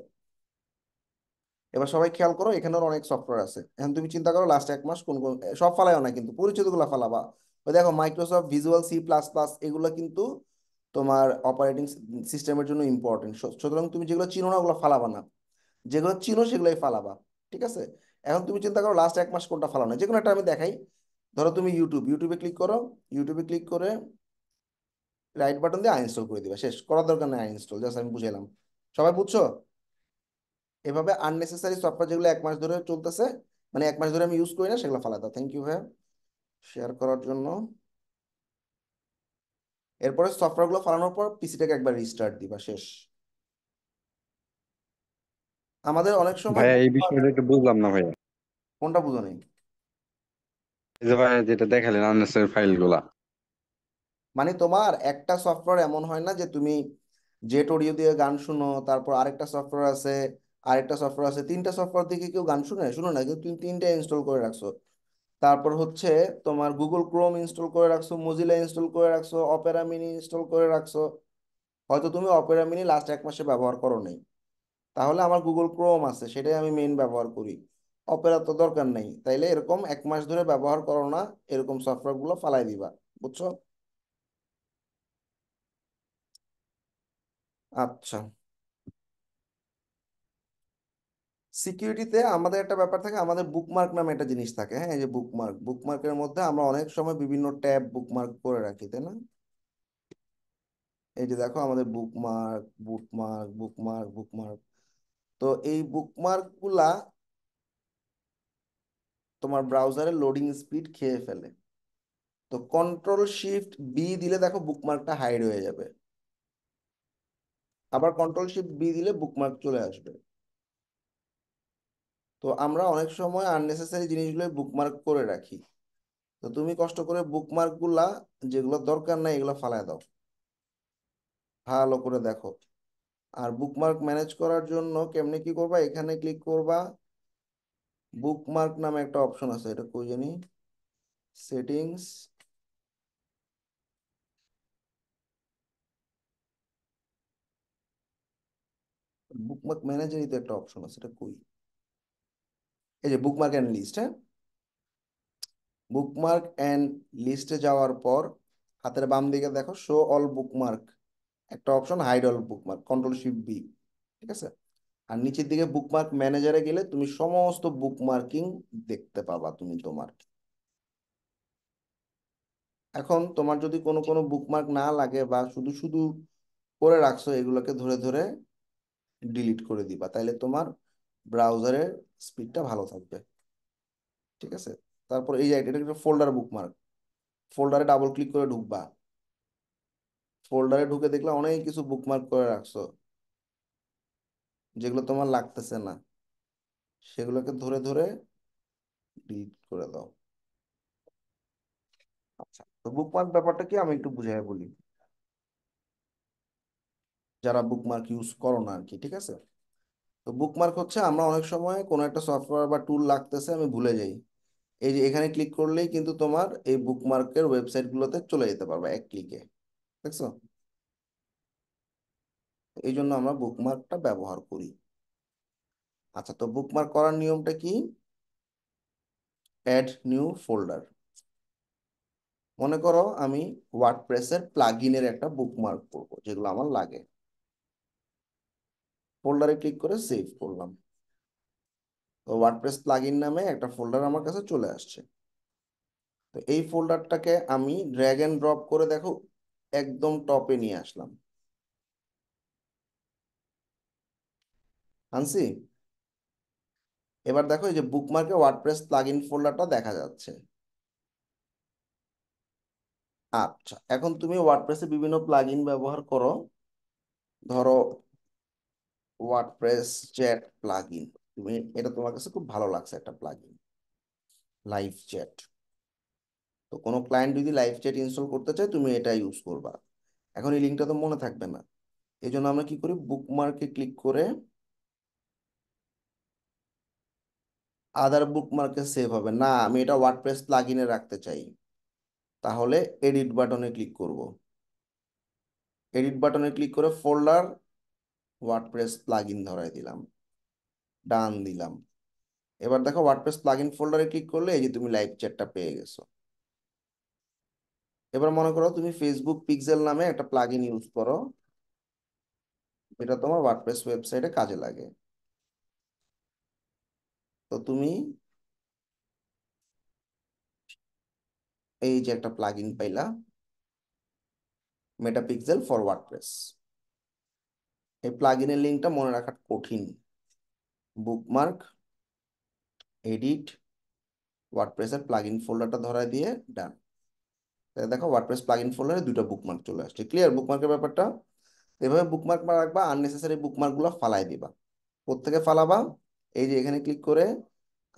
এবার সবাই খেয়াল করো, এখানেও অনেক সফটওয়্যার আছে। এখন তুমি চিন্তা করো লাস্ট 1 মাস কোন কোন, সব ফালাইও না কিন্তু, পরিচিতগুলো ফালাবা। ওই দেখো মাইক্রোসফট ভিজুয়াল C++, এগুলো কিন্তু তোমার অপারেটিং সিস্টেমের জন্য ইম্পর্টেন্ট। সুতরাং তুমি যেগুলো চিনো না ওগুলো ফালাবা না, যেগুলো চিনো সেগুলোই ফালাবা, ঠিক আছে? এখন তুমি চিন্তা করো লাস্ট 1 মাস কোনটা ফালানো, যে কোনো একটা আমি দেখাই। ধরো তুমি ইউটিউবে ক্লিক করো, ইউটিউবে ক্লিক করে রাইট বাটন দিয়ে আনইনস্টল করে দিবা, শেষ। করার দরকার নেই আনইনস্টল, জাস্ট আমি বুঝাইলাম। সবাই বুঝছো? এভাবে আননেসেসারি সফটওয়্যার যেগুলো 1 মাস ধরে চলতেছে, মানে 1 মাস ধরে আমি ইউজ করি না, সেগুলো ফালা দাও। থ্যাংক ইউ ভাই শেয়ার করার জন্য। এরপরে সফটওয়্যারগুলো ফালানোর পর পিসিটাকে একবার রিস্টার্ট দিবা, শেষ। আমাদের অনেক সময় ভাইয়া এই bookmark- বিষয়টা একটু বুঝলাম না ভাইয়া। কোনটা বুঝো নেই? এই যে ভাইয়া যেটা দেখালেন আননেসেসারি ফাইল গুলা। মানে তোমার একটা সফটওয়্যার এমন হয় না যে তুমি জেট অডিও দিয়ে গান শুনো, তারপর আরেকটা সফটওয়্যার আছে, আরেকটা সফটওয়্যার আছে, তিনটা সফটওয়্যার থেকে কেউ গান শুনে শুনো না, কিন্তু তুমি তিনটা ইনস্টল করে রাখছো। তারপর হচ্ছে তোমার গুগল ক্রোম ইনস্টল করে রাখছো, মজিলা ইনস্টল করে রাখছো, অপেরা মিনি ইনস্টল করে রাখছো। হয়তো তুমি অপেরা মিনি লাস্ট 1 মাসে ব্যবহার করো নাই, তাহলে আমার গুগল ক্রোম আছে, সেটাই আমি মেইন ব্যবহার করি। অপেরা তো দরকার নেই, তাইলে এরকম 1 মাস ধরে ব্যবহার করো না, এরকম সফটওয়্যার গুলো ফালাই দিবা। বুঝছো? আচ্ছা, সিকিউরিটিতে আমাদের একটা ব্যাপার থাকে, আমাদের বুকমার্ক নামে একটা জিনিস থাকে। হ্যাঁ, এই যে বুকমার্ক, বুকমার্কের মধ্যে আমরা অনেক সময় বিভিন্ন ট্যাব বুকমার্ক করে রাখি, তাই না? এই যে দেখো আমাদের বুকমার্ক, বুকমার্ক, বুকমার্ক, বুকমার্ক। তো এই বুকমার্ক গুলা তোমার ব্রাউজারের লোডিং স্পিড খেয়ে ফেলে। তো কন্ট্রোল শিফট বি দিলে দেখো বুকমার্কটা হাইড হয়ে যাবে, আবার কন্ট্রোল শিফট বি দিলে বুকমার্ক চলে আসবে। তো আমরা অনেক সময় আননেসেসারি জিনিসগুলো বুকমার্ক করে রাখি। তো তুমি কষ্ট করে বুকমার্ক গুলা, যেগুলো দরকার নাই এগুলো ফালায় দাও, ভালো করে দেখো। আর বুকমার্ক ম্যানেজ করার জন্য কেমনে কি করবা, এখানে ক্লিক করবা, বুকমার্ক নামে একটা অপশন আছে, এটা কই জানি, সেটিংস, বুকমার্ক ম্যানেজারই তো একটা অপশন আছে, এটা কই, এই যে বুকমার্ক এন্ড লিস্ট। হ্যাঁ, বুকমার্ক এন্ড লিস্টে যাওয়ার পর হাতের বাম দিকে দেখো শো অল বুকমার্ক, একটা option hide all bookmark, control shift B. ঠিক আছে? আর নিচের দিকে বুকমার্ক ম্যানেজারে গেলে তুমি সমস্ত বুকমার্কিং দেখতে পাবা তুমি তোমার। এখন তোমার যদি কোনো কোনো বুকমার্ক না লাগে বা শুধু শুধু করে রাখছো, এগুলোকে ধরে ধরে ডিলিট করে দিবা, তাইলে তোমার ব্রাউজারের স্পিডটা ভালো থাকবে। ঠিক আছে? তারপর এই যে এটা একটা ফোল্ডার বুকমার্ক, ফোল্ডারে ডাবল ক্লিক করে ঢুকবা, ফোল্ডারে ঢুকে দেখলে অনেক কিছু বুকমার্ক করে রাখছো, যেগুলো তোমার লাগতেছে না, সেগুলোকে ধরে ধরে ডিলিট করে দাও। আচ্ছা, তো বুকমার্ক ব্যাপারটা কি আমি একটু বুঝাই বলি, যারা বুকমার্ক ইউজ করো না আর কি। ঠিক আছে? তো বুকমার্ক হচ্ছে আমরা অনেক সময় কোনো একটা সফটওয়্যার বা টুল লাগতেছে, আমি ভুলে যাই, এই যে এখানে ক্লিক করলেই কিন্তু তোমার এই বুকমার্কের ওয়েবসাইট গুলোতে চলে যেতে পারবে 1 ক্লিকে। দেখছো? এই জন্য আমরা বুকমার্কটা ব্যবহার করি। আচ্ছা, তো বুকমার্ক করার নিয়মটা কি? Add new folder. মনে করো আমি ওয়ার্ডপ্রেসের প্লাগইনের একটা বুকমার্ক করব, যেগুলো আমার লাগে, ফোল্ডারে ক্লিক করে সেভ করলাম। তো ওয়ার্ডপ্রেস প্লাগইন নামে একটা ফোল্ডার আমার কাছে চলে আসছে। তো এই ফোল্ডারটাকে আমি ড্র্যাগ এন্ড ড্রপ করে দেখো একদম টপে নিয়ে আসলাম, আনছি। এবার দেখো এই যে বুকমার্কে ওয়ার্ডপ্রেস প্লাগইন ফোল্ডারটা দেখা যাচ্ছে। আচ্ছা, এখন তুমি ওয়ার্ডপ্রেসে বিভিন্ন প্লাগইন ব্যবহার করো, ধরো ওয়ার্ডপ্রেস চ্যাট প্লাগইন, তুমি এটা তোমার কাছে খুব ভালো লাগছে একটা প্লাগইন, লাইভ চ্যাট। তো কোনো ক্লায়েন্ট যদি লাইভ চ্যাট ইনস্টল করতে চায় তুমি এটা ইউজ করবা। এখন এই লিঙ্কটা তো মনে থাকবে না, এই জন্য আমরা কি করি, বুকমার্কে ক্লিক করে আদার বুকমার্কে সেভ হবে না, আমি এটা ওয়ার্ডপ্রেস প্লাগইনে রাখতে চাই, তাহলে এডিট বাটনে ক্লিক করব। এডিট বাটনে ক্লিক করে ফোল্ডার ওয়ার্ডপ্রেস প্লাগইন ধরাই দিলাম, ডান দিলাম। এবার দেখো ওয়ার্ডপ্রেস প্লাগইন ফোল্ডারে ক্লিক করলে এই যে তুমি লাইভ চ্যাটটা পেয়ে গেছো। এবার মনে করো তুমি ফেসবুক পিক্সেল নামে একটা প্লাগইন ইউজ করো, এটা তোমার ওয়ার্ডপ্রেস ওয়েবসাইটে কাজে লাগে। তো তুমি এই যে একটা প্লাগইন পাইলা, মেটাপিক্সেল ফর ওয়ার্ডপ্রেস। এই প্লাগইনের লিঙ্কটা মনে রাখা কঠিন, বুকমার্ক, এডিট, ওয়ার্ডপ্রেসের প্লাগইন ফোল্ডারটা ধরায় দিয়ে ডান। দেখো ওয়ার্ডপ্রেস প্লাগইন ফোল্ডারে দুটো বুকমার্ক চলে আসছে। ক্লিয়ার বুকমার্কের ব্যাপারটা? এভাবে বুকমার্ক রাখবা, আননেসেসারি বুকমার্ক গুলো ফালাই দিবা। কোত্থেকে ফালাবা? এই যে এখানে ক্লিক করে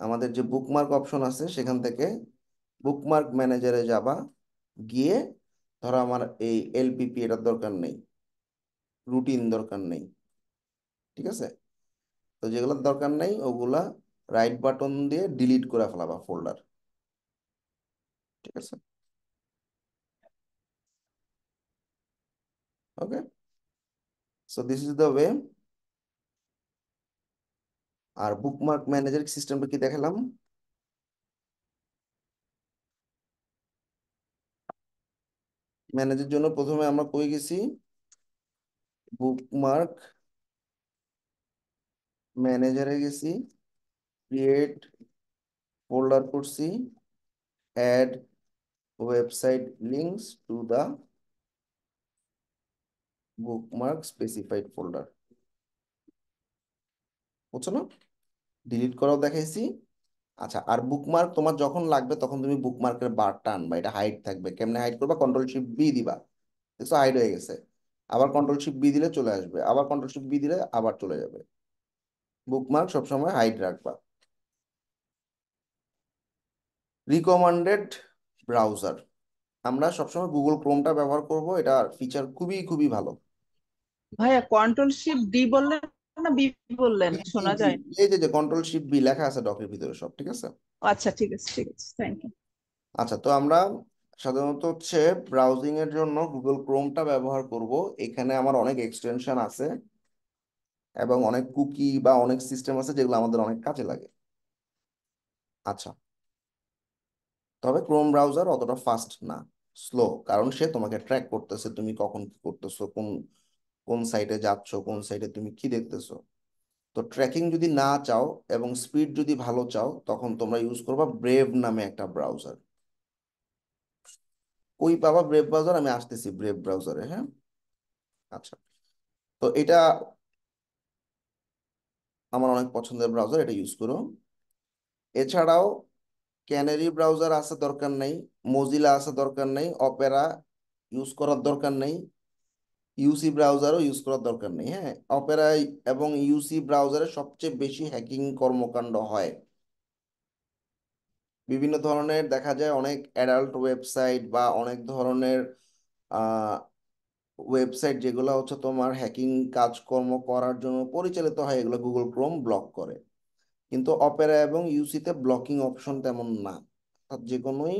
আমাদের যে বুকমার্ক অপশন আছে সেখান থেকে বুকমার্ক ম্যানেজারে যাবা, গিয়ে ধরো আমার এই এলপিপি এটার দরকার নেই, রুটিন দরকার নেই, ঠিক আছে? তো যেগুলোর দরকার নেই ওগুলা রাইট বাটন দিয়ে ডিলিট করে ফেলাবা ফোল্ডার, ঠিক আছে? Okay, so this is the way. আর বুকমার্ক ম্যানেজার সিস্টেমটা কি দেখালাম? ম্যানেজের জন্য প্রথমে আমরা কই গেছি? বুকমার্ক ম্যানেজারে গেছি, ক্রিয়েট ফোল্ডার করছি, add website links to the bookmark specified folder, বুঝছো না? ডিলিট করাও দেখাইছি। আচ্ছা, আর বুকমার্ক তোমার যখন লাগবে তখন তুমি বুকমার্কের বার টানবা, এটা হাইড থাকবে। কেমনে হাইড করবা? কন্ট্রোল শিফট বি দিবা, দেখছো হাইড হয়ে গেছে। আবার কন্ট্রোল শিফট বি দিলে চলে আসবে, আবার কন্ট্রোল শিফট বি দিলে আবার চলে যাবে। বুকমার্ক সবসময় হাইড রাখবা। রিকমান্ডেড ব্রাউজার, আমরা সবসময় গুগল ক্রোমটা ব্যবহার করব, এটা ফিচার খুবই খুবই ভালো। ভাইয়া কন্ট্রোল শিফট ডি বললেন না বি বললেন, জি জি শোনা জি, যায়? এই যে কন্ট্রোল শিফট বি লেখা আছে ডকের ভিতরে সব, ঠিক আছে? আচ্ছা ঠিক আছে, ঠিক আছে, থ্যাংক ইউ। আচ্ছা, তো আমরা সাধারণত হচ্ছে ব্রাউজিং এর জন্য গুগল ক্রোমটা ব্যবহার করব। এখানে আমার অনেক এক্সটেনশন আছে এবং অনেক কুকি বা অনেক সিস্টেম আছে যেগুলো আমাদের অনেক কাজে লাগে। আচ্ছা, তবে ক্রোম ব্রাউজার অতটা ফাস্ট না, স্লো, কারণ সে তোমাকে ট্র্যাক করতেছে তুমি কখন কি করতেছো, কোন কোন সাইটে যাচ্ছ, কোন সাইটে তুমি কি দেখতেছো। তো ট্র্যাকিং যদি না চাও এবং স্পিড যদি ভালো চাও তখন তোমরা ইউজ করবা ব্রেভ নামে একটা ব্রাউজার। ওই পাবা ব্রেভ ব্রাউজার, আমি আসতেছি ব্রেভ ব্রাউজারে, হ্যাঁ? আচ্ছা, তো এটা আমার অনেক পছন্দের ব্রাউজার, এটা ইউজ করো। এছাড়াও ক্যানারি ব্রাউজার আছে দরকার নেই, মজিলা আছে দরকার নেই, অপেরা ইউজ করার দরকার নেই, ইউসি ব্রাউজারও ইউজ করার দরকার নেই। হ্যাঁ, অপেরা এবং ইউসি ব্রাউজারে সবচেয়ে বেশি হ্যাকিং কর্মকাণ্ড হয়। বিভিন্ন ধরনের দেখা যায় অনেক অ্যাডাল্ট ওয়েবসাইট বা অনেক ধরনের ওয়েবসাইট যেগুলো হচ্ছে তোমার হ্যাকিং কাজকর্ম করার জন্য পরিচালিত হয়, এগুলো গুগল ক্রোম ব্লক করে। কিন্তু অপেরা এবং ইউসিতে ব্লকিং অপশন তেমন না, অর্থাৎ যে কোনোই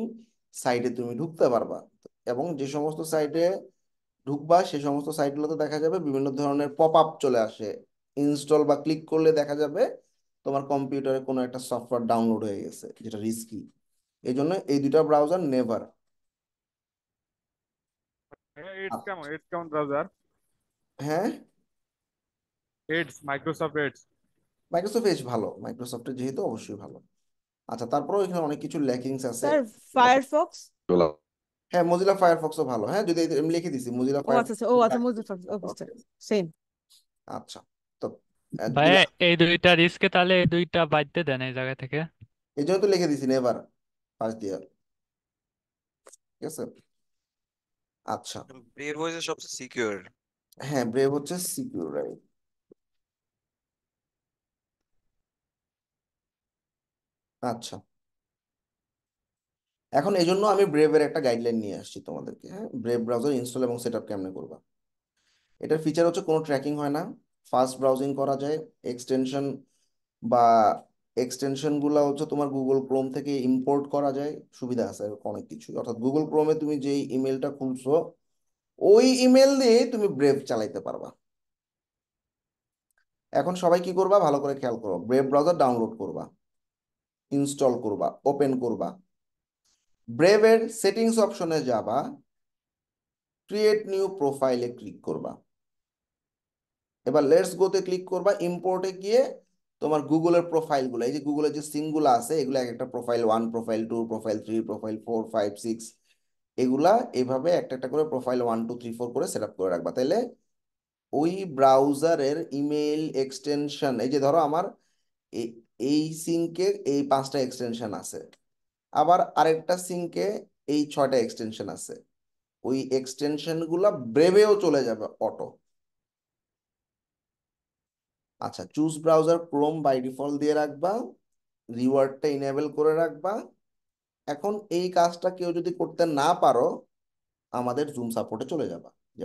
সাইটে তুমি ঢুকতে পারবা। এবং যে সমস্ত সাইটে ঢুকবা সে সমস্ত সাইটগুলোতে দেখা যাবে বিভিন্ন ধরনের পপ আপ চলে আসে, ইনস্টল বা ক্লিক করলে দেখা যাবে তোমার কম্পিউটারে কোনো একটা সফটওয়্যার ডাউনলোড হয়ে গেছে, যেটা রিস্কি। এই জন্য এই দুটা ব্রাউজার নেভার। এডস কেমন ব্রাউজার? হ্যাঁ, Edge, Microsoft Edge. Microsoft Edge ভালো, মাইক্রোসফটের যেহেতু অবশ্যই ভালো। আচ্ছা, তারপরেও এখানে অনেক কিছু ল্যাকিংস আছে। Sir Firefox. হ্যাঁ, মজিলা ফায়ারফক্সও ভালো। হ্যাঁ, যদি আমি লিখে দিছি মজিলা ও আচ্ছা আচ্ছা, ও আচ্ছা মুজফার, ওকে স্যার, সেম। আচ্ছা, তো ভাইয়া এই দুইটা রিস্কে তাহলে এই দুইটা বাদ দেন এই জায়গা থেকে। এই জন্য তো লিখে দিছি নেভার ফার্স্ট ইয়ার, ঠিক আছে? আচ্ছা, ব্রেভ হয়েছে সবচেয়ে সিকিউর। হ্যাঁ, ব্রেভ হচ্ছে সিকিউর, রাইট। আচ্ছা, এখন এই জন্য আমি ব্রেভের একটা গাইডলাইন নিয়ে আসছি তোমাদেরকে। হ্যাঁ, ব্রেভ ব্রাউজার ইনস্টল এবং সেট আপ কেমনে করবা। এটার ফিচার হচ্ছে কোনো ট্র্যাকিং হয় না, ফাস্ট ব্রাউজিং করা যায়, এক্সটেনশন বা এক্সটেনশন গুলা হচ্ছে তোমার গুগল ক্রোম থেকে ইম্পোর্ট করা যায়, সুবিধা আছে অনেক কিছু। অর্থাৎ গুগল ক্রোমে তুমি যেই ইমেলটা খুলছো ওই ইমেল দিয়ে তুমি ব্রেভ চালাইতে পারবা। এখন সবাই কি করবা ভালো করে খেয়াল করো, ব্রেভ ব্রাউজার ডাউনলোড করবা, ইনস্টল করবা, ওপেন করবা, ব্রেভের সেটিংস অপশনে যাবা, ক্রিয়েট নিউ প্রোফাইলে ক্লিক করবা, এবার লেটস গোতে ক্লিক করবা, ইম্পোর্টে গিয়ে তোমার গুগলের প্রোফাইলগুলো, এই যে গুগলের যে সিঙ্কগুলো আছে এগুলো এক একটা প্রোফাইল 1, প্রোফাইল 2, প্রোফাইল 3, প্রোফাইল 4, 5, 6, এগুলা এইভাবে একটা একটা করে প্রোফাইল 1, 2, 3, 4 করে সেট আপ করে রাখবা। তাইলে ওই ব্রাউজারের ইমেল এক্সটেনশন, এই যে ধরো আমার এই সিঙ্কে এই 5টা এক্সটেনশন আছে, আবার আরেকটা সিঙ্কে এই 6টা এক্সটেনশন আছে, ওই এক্সটেনশন গুলা ব্রেভেও চলে যাবে অটো। আচ্ছা, choose browser Chrome by default দিয়ে রাখবা, রিওয়ার্ডটা ইনেবল করে রাখবা। এখন এই কাজটা কেউ যদি করতে না পারো, আমাদের জুম সাপোর্টে চলে যাবা, যে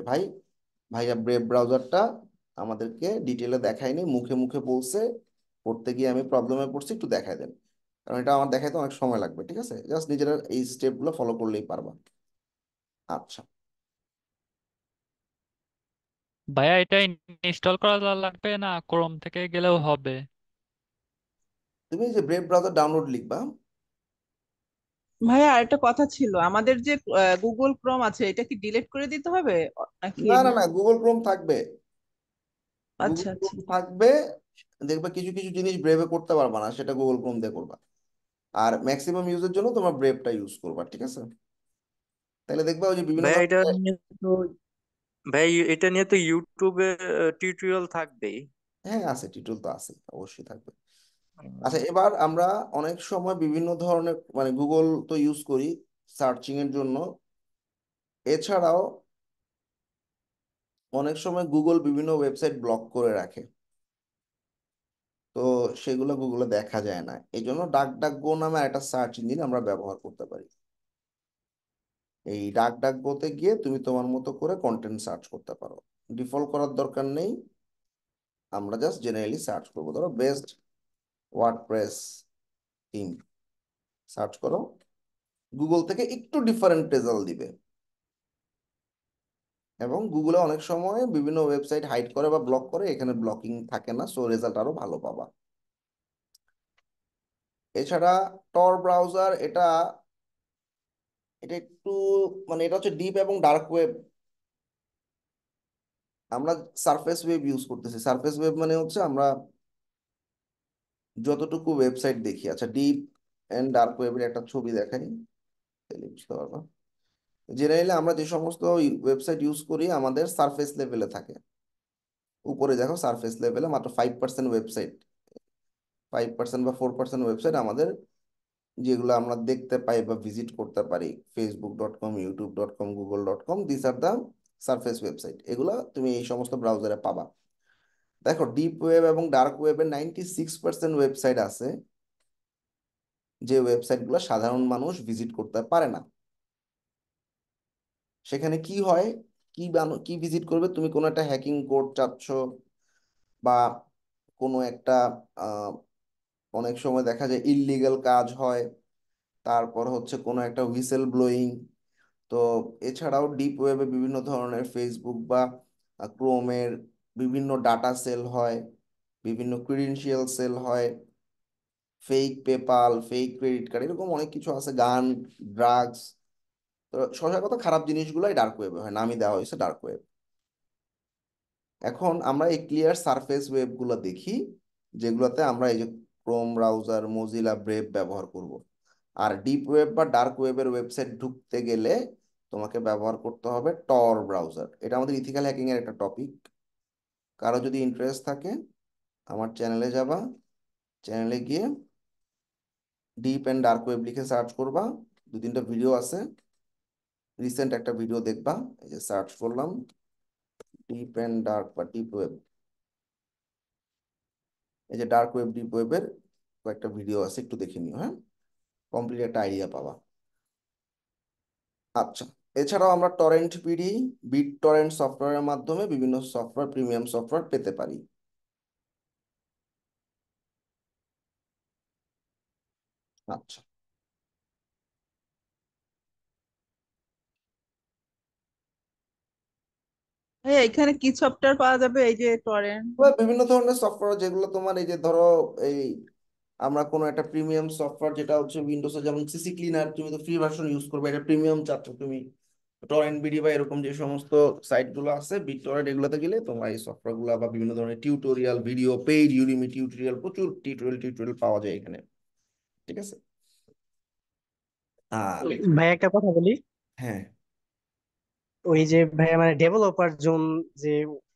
ভাইয়া ব্রেভ ব্রাউজারটা আমাদেরকে ডিটেলে দেখায়নি, মুখে মুখে বলছে, করতে গিয়ে আমি প্রবলেমে পড়ছি, একটু দেখাই দেন। কারণ এটা আমার দেখাইতে অনেক সময় লাগবে, ঠিক আছে? জাস্ট নিজেরা এই স্টেপগুলো ফলো করলেই পারবা। আচ্ছা, ভাইয়া এটা ইনস্টল করা লাগবে না ক্রোম থেকে গেলেও হবে? তুমি এই যে ব্রেভ ব্রাউজার ডাউনলোড লিখবা। ভাইয়া আরেকটা কথা ছিল, আমাদের যে গুগল ক্রোম আছে এটা কি ডিলিট করে দিতে হবে নাকি? না না না, গুগল ক্রোম থাকবে, গুগল আচ্ছা আচ্ছা। ক্রোম থাকবে। দেখবে কিছু কিছু জিনিস ব্রেভে করতে পারবা না, সেটা গুগল ক্রোম দিয়ে করবা। আর ম্যাক্সিমাম ইউজের জন্য তোমার ব্রেভটা ইউজ করবা, ঠিক আছে? তাহলে দেখবা ওই যে বিভিন্ন ভাই এটা ধরনের। নিয়ে তো ভাই এটা নিয়ে তো ইউটিউবে টিউটোরিয়াল থাকবেই। হ্যাঁ আছে, টিউটোরিয়াল তো আছে, অবশ্যই থাকবে। আচ্ছা, এবার আমরা অনেক সময় বিভিন্ন ধরনের মানে গুগল তো ইউজ করি সার্চিং এর জন্য, এছাড়াও অনেক সময় গুগল বিভিন্ন ওয়েবসাইট ব্লক করে রাখে, তো সেগুলো গুগলে দেখা যায় না। এই জন্য ডাক ডাক গো নামে একটা সার্চ ইঞ্জিন আমরা ব্যবহার করতে পারি। এই ডাক ডাক গোতে গিয়ে তুমি তোমার মতো করে কন্টেন্ট সার্চ করতে পারো, ডিফল্ট করার দরকার নেই। আমরা জাস্ট জেনারেলি সার্চ করবো, ধরো বেস্ট ওয়ার্ডপ্রেস থিম সার্চ করো, গুগল থেকে একটু ডিফারেন্ট রেজাল্ট দিবে। এবং গুগলে অনেক সময় বিভিন্ন ওয়েবসাইট হাইড করে বা ব্লক করে, এখানে ব্লকিং থাকে না, সো রেজাল্ট আরো ভালো পাবা। এছাড়া টর ব্রাউজার, এটা এটা একটু মানে এটা হচ্ছে ডিপ এবং ডার্ক ওয়েব। আমরা সারফেস ওয়েব ইউজ করতেছি। সারফেস ওয়েব মানে হচ্ছে আমরা যতটুকু ওয়েবসাইট দেখি। আচ্ছা, ডিপ এন্ড ডার্ক ওয়েবের একটা ছবি দেখাই, তাহলে বুঝতে পারবা। জেনারেলি আমরা যে সমস্ত ওয়েবসাইট ইউজ করি আমাদের সারফেস লেভেলে থাকে। উপরে দেখো সারফেস লেভেলে মাত্র 5% ওয়েবসাইট, 5% বা 4% ওয়েবসাইট আমাদের, যেগুলো আমরা দেখতে পাই বা ভিজিট করতে পারি, facebook.com, youtube.com, google.com, this are the surface website. এগুলো তুমি এই সমস্ত ব্রাউজারে পাবা। দেখো, ডিপ ওয়েব এবং ডার্ক ওয়েবের 96% ওয়েবসাইট আছে, যে ওয়েবসাইটগুলো সাধারণ মানুষ ভিজিট করতে পারে না। সেখানে কি হয়, কি ভিজিট করবে? তুমি কোনো একটা হ্যাকিং কোড চাচ্ছ, বা কোনো একটা আহ, অনেক সময় দেখা যায় ইললিগাল কাজ হয়, তারপর হচ্ছে কোনো একটা হুইসেল ব্লোয়িং। তো এছাড়াও ডিপ ওয়েবে বিভিন্ন ধরনের ফেসবুক বা ক্রোমের বিভিন্ন ডাটা সেল হয়, বিভিন্ন ক্রিডেন্সিয়াল সেল হয়, fake PayPal, fake credit card, এরকম অনেক কিছু আছে, গান, ড্রাগস। তো সোজা কথা, খারাপ জিনিসগুলোই ডার্ক ওয়েবে হয়, নামই দেওয়া হয়েছে ডার্ক ওয়েব। এখন আমরা এই ক্লিয়ার সারফেস ওয়েবগুলো দেখি, যেগুলোতে আমরা এই যে ক্রোম ব্রাউজার, মোজিলা, ব্রেভ ব্যবহার করব। আর ডিপ ওয়েব বা ডার্ক ওয়েবের ওয়েবসাইট ঢুকতে গেলে তোমাকে ব্যবহার করতে হবে টর ব্রাউজার। এটা আমাদের ইথিক্যাল হ্যাকিং এর একটা টপিক। কারো যদি ইন্টারেস্ট থাকে আমার চ্যানেলে যাবা, চ্যানেলে গিয়ে ডিপ অ্যান্ড ডার্ক ওয়েব লিখে সার্চ করবা, 2-3টা ভিডিও আছে, রিসেন্ট একটা ভিডিও দেখবা। এই যে সার্চ করলাম ডিপ অ্যান্ড ডার্ক বা ডিপ ওয়েব, এই যে ডার্ক ওয়েব, ডিপ ওয়েবের কয়েকটা ভিডিও আছে, একটু দেখে নিও, হ্যাঁ, কমপ্লিট একটা আইডিয়া পাবা। আচ্ছা, এছাড়াও আমরা টরেন্ট পিডি, বিট টরেন্ট সফটওয়্যারের মাধ্যমে বিভিন্ন সফটওয়্যার, প্রিমিয়াম সফটওয়্যার পেতে পারি। আচ্ছা, ভাইয়া এখানে কি সফটওয়্যার পাওয়া যাবে, এই যে টরেন্ট? বিভিন্ন ধরনের সফটওয়্যার, যেগুলো তোমার এই যে ধরো এই আমরা কোনো একটা প্রিমিয়াম সফটওয়্যার, যেটা হচ্ছে উইন্ডোজে যেমন সিসি ক্লিনার, তুমি তো ফ্রি ভার্সন ইউজ করবে, এটা প্রিমিয়াম চাচ্ছ তুমি, টরেন্ট বিডি বা এরকম যে সমস্ত সাইট গুলো আছে, বিট টরেন্ট, এগুলোতে গেলে তোমরা এই সফটওয়্যার গুলো বা বিভিন্ন ধরনের tutorial video, paid Udemy tutorial, প্রচুর টিউটোরিয়াল পাওয়া যায় এখানে, ঠিক আছে? আর ভাই একটা কথা বলি, হ্যাঁ, ওই যে ভাই মানে ডেভেলপার জোন যে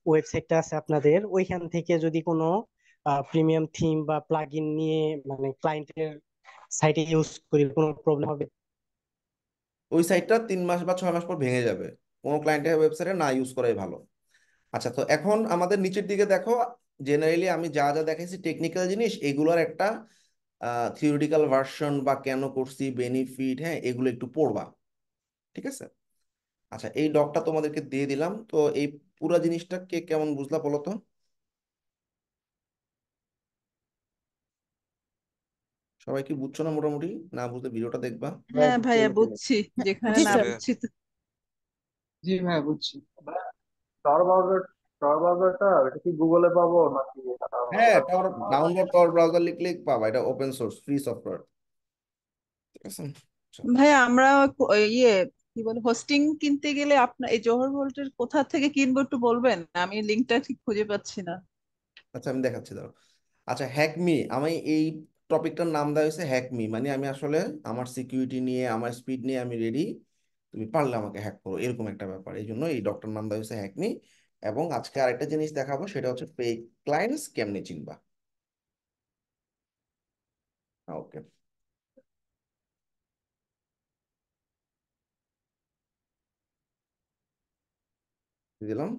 ওয়েবসাইটটা আছে আপনাদের, ওইখান থেকে যদি কোনো প্রিমিয়াম থিম বা প্লাগইন নিয়ে মানে ক্লায়েন্টের সাইটে ইউজ করি, কোনো প্রবলেম হবে? ওই সাইটটা 3 মাস বা 6 মাস পর ভেঙে যাবে, কোনো ক্লায়েন্টের ওয়েবসাইটে না ইউজ করাই ভালো। আচ্ছা, তো এখন আমাদের নিচের দিকে দেখো, জেনারেলি আমি যা যা দেখাইছি টেকনিক্যাল জিনিস, এগুলোর একটা থিওরিটিক্যাল ভার্সন বা কেন করছি, বেনিফিট, হ্যাঁ, এগুলো একটু পড়বা, ঠিক আছে? আচ্ছা, এই ডকটা তোমাদেরকে দিয়ে দিলাম, তো এই পুরো জিনিসটা কে কেমন বুঝলা বলো তো? সবাই কি বুঝছো না মোটামুটি? না বুঝলে ভিডিওটা দেখবা। হ্যাঁ ভাইয়া বুঝছি, যেখানে জি না জি স্যার। ভাইয়া। বুঝছি তো। জি ভাইয়া বুঝছি। টর ব্রাউজার, টর ব্রাউজারটা এটা কি গুগলে পাবো নাকি হ্যাঁ, টাওয়ার ডাউনলোড টাওয়ার ব্রাউজার লিখলেই পাবা, এটা ওপেন সোর্স ফ্রি সফটওয়্যার, ঠিক আছে? আচ্ছা। ভাইয়া আমরা ইয়ে কি বলে হোস্টিং কিনতে গেলে আপনার এই জোহর ভোল্টের কোথা থেকে কিনবো একটু বলবেন? আমি লিঙ্কটা ঠিক খুঁজে পাচ্ছি না। আচ্ছা, আমি দেখাচ্ছি, দাঁড়াও। আচ্ছা, হ্যাকমি, আমি এই টপিকটার নাম দেওয়া হয়েছে হ্যাকমি, মানে আমি আসলে আমার সিকিউরিটি নিয়ে, আমার স্পিড নিয়ে আমি রেডি, তুমি পারলে আমাকে হ্যাক করো, এরকম একটা ব্যাপার, এই জন্য এই ডক্টর নাম দেওয়া হয়েছে হ্যাকমি। এবং আজকে আরেকটা জিনিস দেখাবো, সেটা হচ্ছে ফেক ক্লায়েন্টস কেমনে চিনবা। ওকে, দিলাম।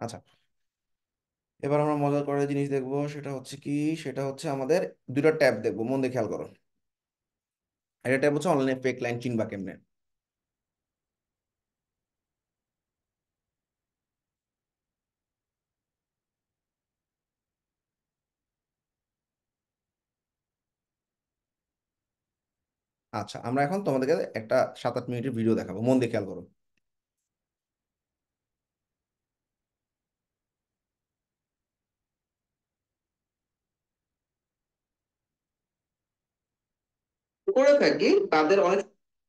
আচ্ছা, এবার আমরা মজার করার জিনিস দেখবো, সেটা হচ্ছে কি, সেটা হচ্ছে আমাদের দুটো ট্যাব দেখবো, মন দিয়ে খেয়াল করো। একটা ট্যাব হচ্ছে অনলাইনে ফেক ক্লায়েন্ট চিনবা কেমনে। আচ্ছা, আমরা এখন তোমাদেরকে একটা 7-8 মিনিটের ভিডিও দেখাবো, মন দিয়ে খেয়াল করো। করে থাকি তাদের অনেক,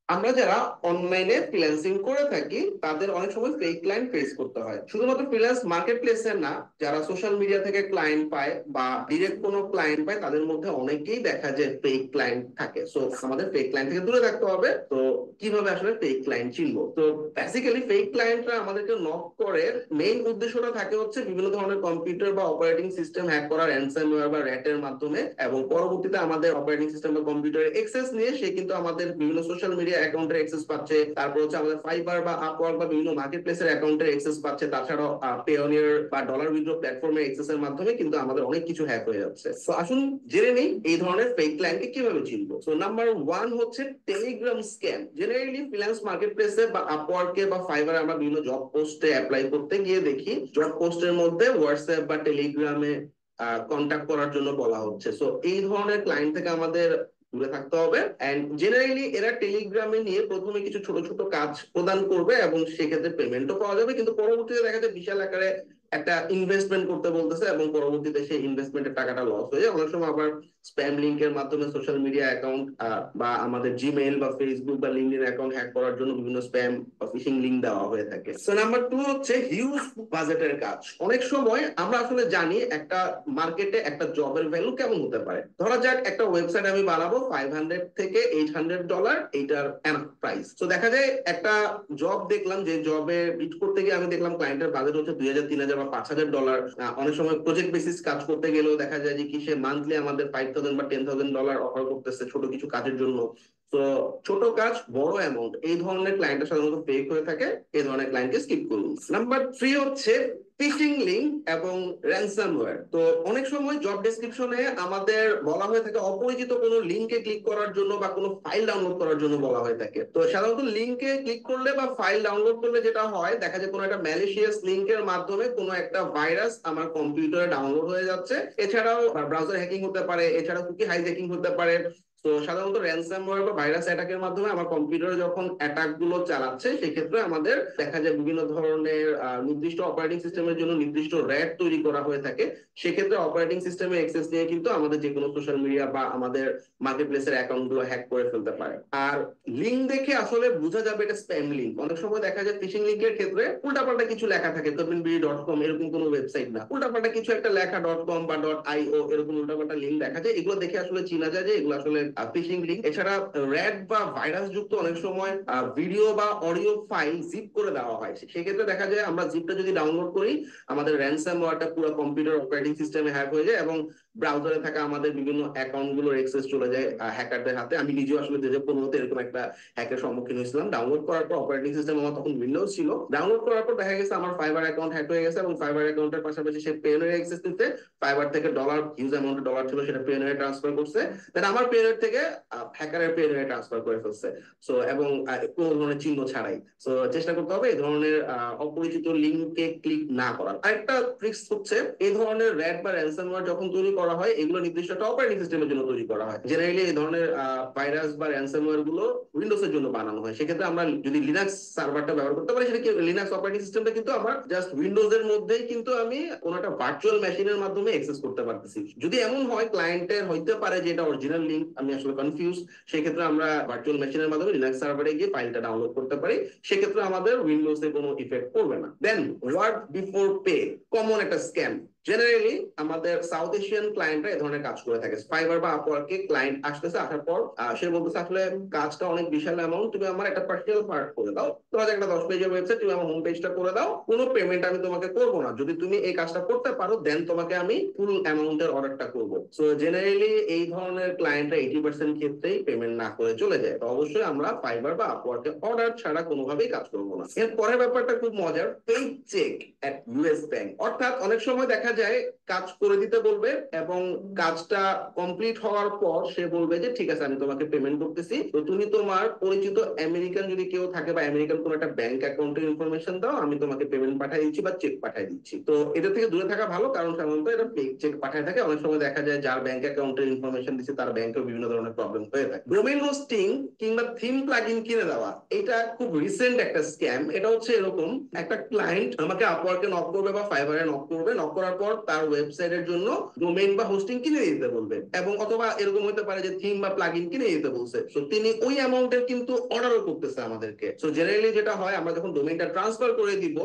আমরা যারা অনলাইনে ফ্রিল্যান্সিং করে থাকি তাদের অনেক সময় ফেক ক্লায়েন্ট ফেস করতে হয়। শুধুমাত্র ফ্রিল্যান্স মার্কেট প্লেসে না, যারা সোশ্যাল মিডিয়া থেকে ক্লায়েন্ট পায় বা ডিরেক্ট কোনো ক্লায়েন্ট পায়, তাদের মধ্যে অনেকেই দেখা যায় ফেক ক্লায়েন্ট থাকে। সো আমাদের ফেক ক্লায়েন্ট থেকে দূরে থাকতে হবে। তো কিভাবে আসলে ফেক ক্লায়েন্ট চিনবো? তো বেসিক্যালি ফেক ক্লায়েন্টরা আমাদেরকে নক করে, মেইন উদ্দেশ্যটা থাকে হচ্ছে বিভিন্ন ধরনের কম্পিউটার বা অপারেটিং সিস্টেম হ্যাক করা, র্যানসামওয়্যার বা র্যাটের মাধ্যমে, এবং পরবর্তীতে আমাদের অপারেটিং সিস্টেম বা কম্পিউটারের অ্যাক্সেস নিয়ে সে কিন্তু আমাদের বিভিন্ন সোশ্যাল মিডিয়া অ্যাকাউন্টের অ্যাক্সেস পাচ্ছে, তারপর হচ্ছে আমাদের ফাইবার বা আপওয়ার্ক বা বিভিন্ন মার্কেট প্লেসের অ্যাকাউন্টের অ্যাক্সেস পাচ্ছে, তাছাড়াও পেওনিয়ার বা ডলার উইথড্র প্ল্যাটফর্মের অ্যাক্সেসের মাধ্যমে কিন্তু আমাদের অনেক কিছু হ্যাক হয়ে যাচ্ছে। তো আসুন জেনে নেই এই ধরনের ফেক ক্লায়েন্টকে কিভাবে চিনবো। তো নাম্বার 1 হচ্ছে Telegram scam. Generally freelance market প্লেসে বা আপওয়ার্কে বা ফাইবারে আমরা বিভিন্ন জব পোস্টে অ্যাপ্লাই করতে গিয়ে দেখি জব পোস্টের মধ্যে হোয়াটসঅ্যাপ বা টেলিগ্রামে কন্ট্যাক্ট করার জন্য বলা হচ্ছে। সো এই ধরনের ক্লায়েন্ট থেকে আমাদের দূরে থাকতে হবে। এন্ড জেনারেলি এরা টেলিগ্রামে নিয়ে প্রথমে কিছু ছোট ছোট কাজ প্রদান করবে এবং সেক্ষেত্রে পেমেন্টও পাওয়া যাবে, কিন্তু পরবর্তীতে দেখা যায় বিশাল আকারে একটা ইনভেস্টমেন্ট করতে বলতেছে এবং পরবর্তীতে সেই ইনভেস্টমেন্টের টাকাটা লস হয়ে যায়। অনেক সময় আবার স্প্যাম লিংকের মাধ্যমে সোশ্যাল মিডিয়া অ্যাকাউন্ট বা আমাদের জিমেইল বা ফেসবুক বা লিঙ্কডইন অ্যাকাউন্ট হ্যাক করার জন্য বিভিন্ন স্প্যাম বা ফিশিং লিংক দেওয়া হয়ে থাকে। সো নাম্বার 2 হচ্ছে হিউজ বাজেটের কাজ। অনেক সময় আমরা আসলে জানি একটা মার্কেটে একটা জবের ভ্যালু কেমন হতে পারে। ধরা যাক একটা ওয়েবসাইট আমি বানাবো $500 থেকে $800, এইটার প্রাইস। তো দেখা যায় একটা জব দেখলাম, যে জবে বিট করতে গিয়ে আমি দেখলাম ক্লায়েন্টের বাজেট হচ্ছে $2000, $3000 বা $5000। অনেক সময় প্রজেক্ট বেসিস কাজ করতে গেলেও দেখা যায় যে কি সে মান্থলি আমাদের $5000 বা $10,000 অফার করতেছে ছোট কিছু কাজের জন্য। তো ছোট কাজ বড় অ্যামাউন্ট, এই ধরনের ক্লায়েন্টের সাধারণত ফেক হয়ে থাকে। এই ধরনের ক্লায়েন্টকে স্কিপ করুন। নাম্বার 3 হচ্ছে ফিশিং লিংক এবং র্যানসামওয়্যার। তো অনেক সময় জব ডেসক্রিপশনে আমাদের বলা হয়ে থাকে অপরিচিত কোনো লিংকে ক্লিক করার জন্য বা কোনো ফাইল ডাউনলোড করার জন্য বলা হয়ে থাকে। তো সাধারণত লিংকে ক্লিক করলে বা ফাইল ডাউনলোড করলে যেটা হয়, দেখা যায় কোনো একটা ম্যালিশিয়াস লিংকের মাধ্যমে কোনো একটা ভাইরাস আমার কম্পিউটারে ডাউনলোড হয়ে যাচ্ছে। এছাড়াও ব্রাউজার হ্যাকিং হতে পারে, এছাড়াও কুকি হাইজ্যাকিং হতে পারে। তো সাধারণত র্যানসামওয়্যার বা ভাইরাস অ্যাটাকের মাধ্যমে আমার কম্পিউটারে যখন অ্যাটাক গুলো চালাচ্ছে, সেক্ষেত্রে আমাদের দেখা যায় বিভিন্ন ধরনের নির্দিষ্ট অপারেটিং সিস্টেমের জন্য নির্দিষ্ট র্যাট তৈরি করা হয়ে থাকে। সেক্ষেত্রে অপারেটিং সিস্টেমে অ্যাক্সেস নিয়ে কিন্তু আমাদের যে কোনো সোশ্যাল মিডিয়া বা আমাদের মার্কেট প্লেসের অ্যাকাউন্ট গুলো হ্যাক করে ফেলতে পারে। আর লিঙ্ক দেখে আসলে বোঝা যাবে এটা স্প্যাম লিঙ্ক। অনেক সময় দেখা যায় ফিশিং লিঙ্কের ক্ষেত্রে উল্টাপাল্টা কিছু লেখা থাকে, kobinbi.com এরকম কোনো ওয়েবসাইট না, উল্টাপাল্টা কিছু একটা লেখা .com বা .io এরকম উল্টাপাল্টা লিঙ্ক দেখা যায়। এগুলো দেখে আসলে চিনা যায় যে এগুলো আসলে ফিশিং লিঙ্ক, এছাড়া র্যাট বা ভাইরাস যুক্ত অনেক সময় ভিডিও বা অডিও ফাইল জিপ করে দেওয়া হয়। সেক্ষেত্রে দেখা যায় আমরা জিপটা যদি ডাউনলোড করি, আমাদের র্যানসাম ওয়্যারটা পুরো কম্পিউটার অপারেটিং সিস্টেমে হ্যাক হয়ে যায় এবং ব্রাউজারে থাকা আমাদের বিভিন্ন অ্যাকাউন্ট গুলোর অ্যাক্সেস চলে যায় হ্যাকারদের হাতে। আমি নিজেও আসলে 2015-তে এরকম একটা হ্যাকের সম্মুখীন হয়েছিলাম। ডাউনলোড করার পর, অপারেটিং সিস্টেম আমার তখন উইন্ডোজ ছিল, ডাউনলোড করার পর দেখা গেছে আমার ফাইবার অ্যাকাউন্ট হ্যাক হয়ে গেছে এবং ফাইবার অ্যাকাউন্টের পাশাপাশি সে পেওনের অ্যাক্সেস নিতে ফাইবার থেকে ডলার, হিউজ অ্যামাউন্ট ডলার ছিল, সেটা পেওনে ট্রান্সফার করছে, দেন আমার পেওনের থেকে হ্যাকারের পেওনে ট্রান্সফার করে ফেলছে। সো এবং কোনো ধরনের চিহ্ন ছাড়াই। সো চেষ্টা করতে হবে এই ধরনের অপরিচিত লিঙ্কে ক্লিক না করার। আরেকটা ট্রিক্স হচ্ছে, এই ধরনের র্যাট বা র্যানসামওয়্যার যখন তৈরি করা হয়, এগুলো নির্দিষ্ট একটা অপারেটিং সিস্টেমের জন্য তৈরি করা হয়। জেনারেলি এই ধরনের ভাইরাস বা র্যানসামওয়্যার গুলো উইন্ডোজ এর জন্য বানানো হয়। সেক্ষেত্রে আমরা যদি লিনাক্স সার্ভারটা ব্যবহার করতে পারি, সেটা কি লিনাক্স অপারেটিং সিস্টেমটা কিন্তু আমার জাস্ট উইন্ডোজ এর মধ্যেই কিন্তু আমি কোনো একটা ভার্চুয়াল মেশিনের মাধ্যমে অ্যাক্সেস করতে পারতেছি। যদি এমন হয় ক্লায়েন্টের হইতে পারে যে এটা অরিজিনাল লিঙ্ক, আমি আসলে কনফিউজ, সেক্ষেত্রে আমরা ভার্চুয়াল মেশিনের মাধ্যমে লিনাক্স সার্ভারে গিয়ে ফাইলটা ডাউনলোড করতে পারি। সেক্ষেত্রে আমাদের উইন্ডোজে কোনো ইফেক্ট পড়বে না। Then work before pay, common একটা স্ক্যাম। জেনারেলি আমাদের সাউথ এশিয়ান ক্লায়েন্টরা এই ধরনের কাজ করে থাকে। ফাইবার বা আপওয়ার্কে ক্লায়েন্ট আসতেছে, আসার পর সে বলতেছে আসলে কাজটা অনেক বিশাল অ্যামাউন্ট, তুমি আমার একটা পার্সোনাল পার্ট করে দাও, তোমার একটা 10 পেজের ওয়েবসাইট, তুমি আমার হোম পেজটা করে দাও, কোনো পেমেন্ট আমি তোমাকে করবো না, যদি তুমি এই কাজটা করতে পারো দেন তোমাকে আমি ফুল অ্যামাউন্টের অর্ডারটা করবো। সো জেনারেলি এই ধরনের ক্লায়েন্টরা 80% ক্ষেত্রেই পেমেন্ট না করে চলে যায়। তো অবশ্যই আমরা ফাইবার বা আপওয়ার্কে অর্ডার ছাড়া কোনোভাবেই কাজ করবো না। এর পরের ব্যাপারটা খুব মজার, পেইড চেক এট ইউএস ব্যাংক। অর্থাৎ অনেক সময় দেখা যায় কাজ করে দিতে বলবে এবং কাজটা কমপ্লিট হওয়ার পর সে বলবে যে ঠিক আছে আমি তোমাকে পেমেন্ট করতেছি, তো তুমি তোমার পরিচিত আমেরিকান যদি কেউ থাকে বা আমেরিকান কোন একটা ব্যাংক অ্যাকাউন্টের ইনফরমেশন দাও, আমি তোমাকে পেমেন্ট পাঠিয়ে দিচ্ছি বা চেক পাঠিয়ে দিচ্ছি। তো এটা থেকে দূরে থাকা ভালো, কারণ সাধারণত এটা ফেক চেক পাঠিয়ে থাকে। অনেক সময় দেখা যায় যার ব্যাংক অ্যাকাউন্টের ইনফরমেশন দিচ্ছে তার ব্যাংকেও বিভিন্ন ধরনের প্রবলেম হয়ে থাকে। ডোমেইন হোস্টিং কিংবা থিম প্লাগইন কিনে দেওয়া, এটা খুব রিসেন্ট একটা স্ক্যাম। এটা হচ্ছে এরকম, একটা ক্লায়েন্ট আমাকে আপওয়ার্কে নক করবে বা ফাইবারে নক করবে, নক করার পর তার ওয়েবসাইটের জন্য ডোমেইন বা হোস্টিং কিনে দিতে বলবে, এবং অথবা এরকম হতে পারে যে থিম বা প্লাগইন কিনে দিতে বলছে। সো তিনি ওই অ্যামাউন্টের কিন্তু অর্ডারও করতেছে আমাদেরকে। সো জেনারেলি যেটা হয়, আমরা যখন ডোমেইনটা ট্রান্সফার করে দিব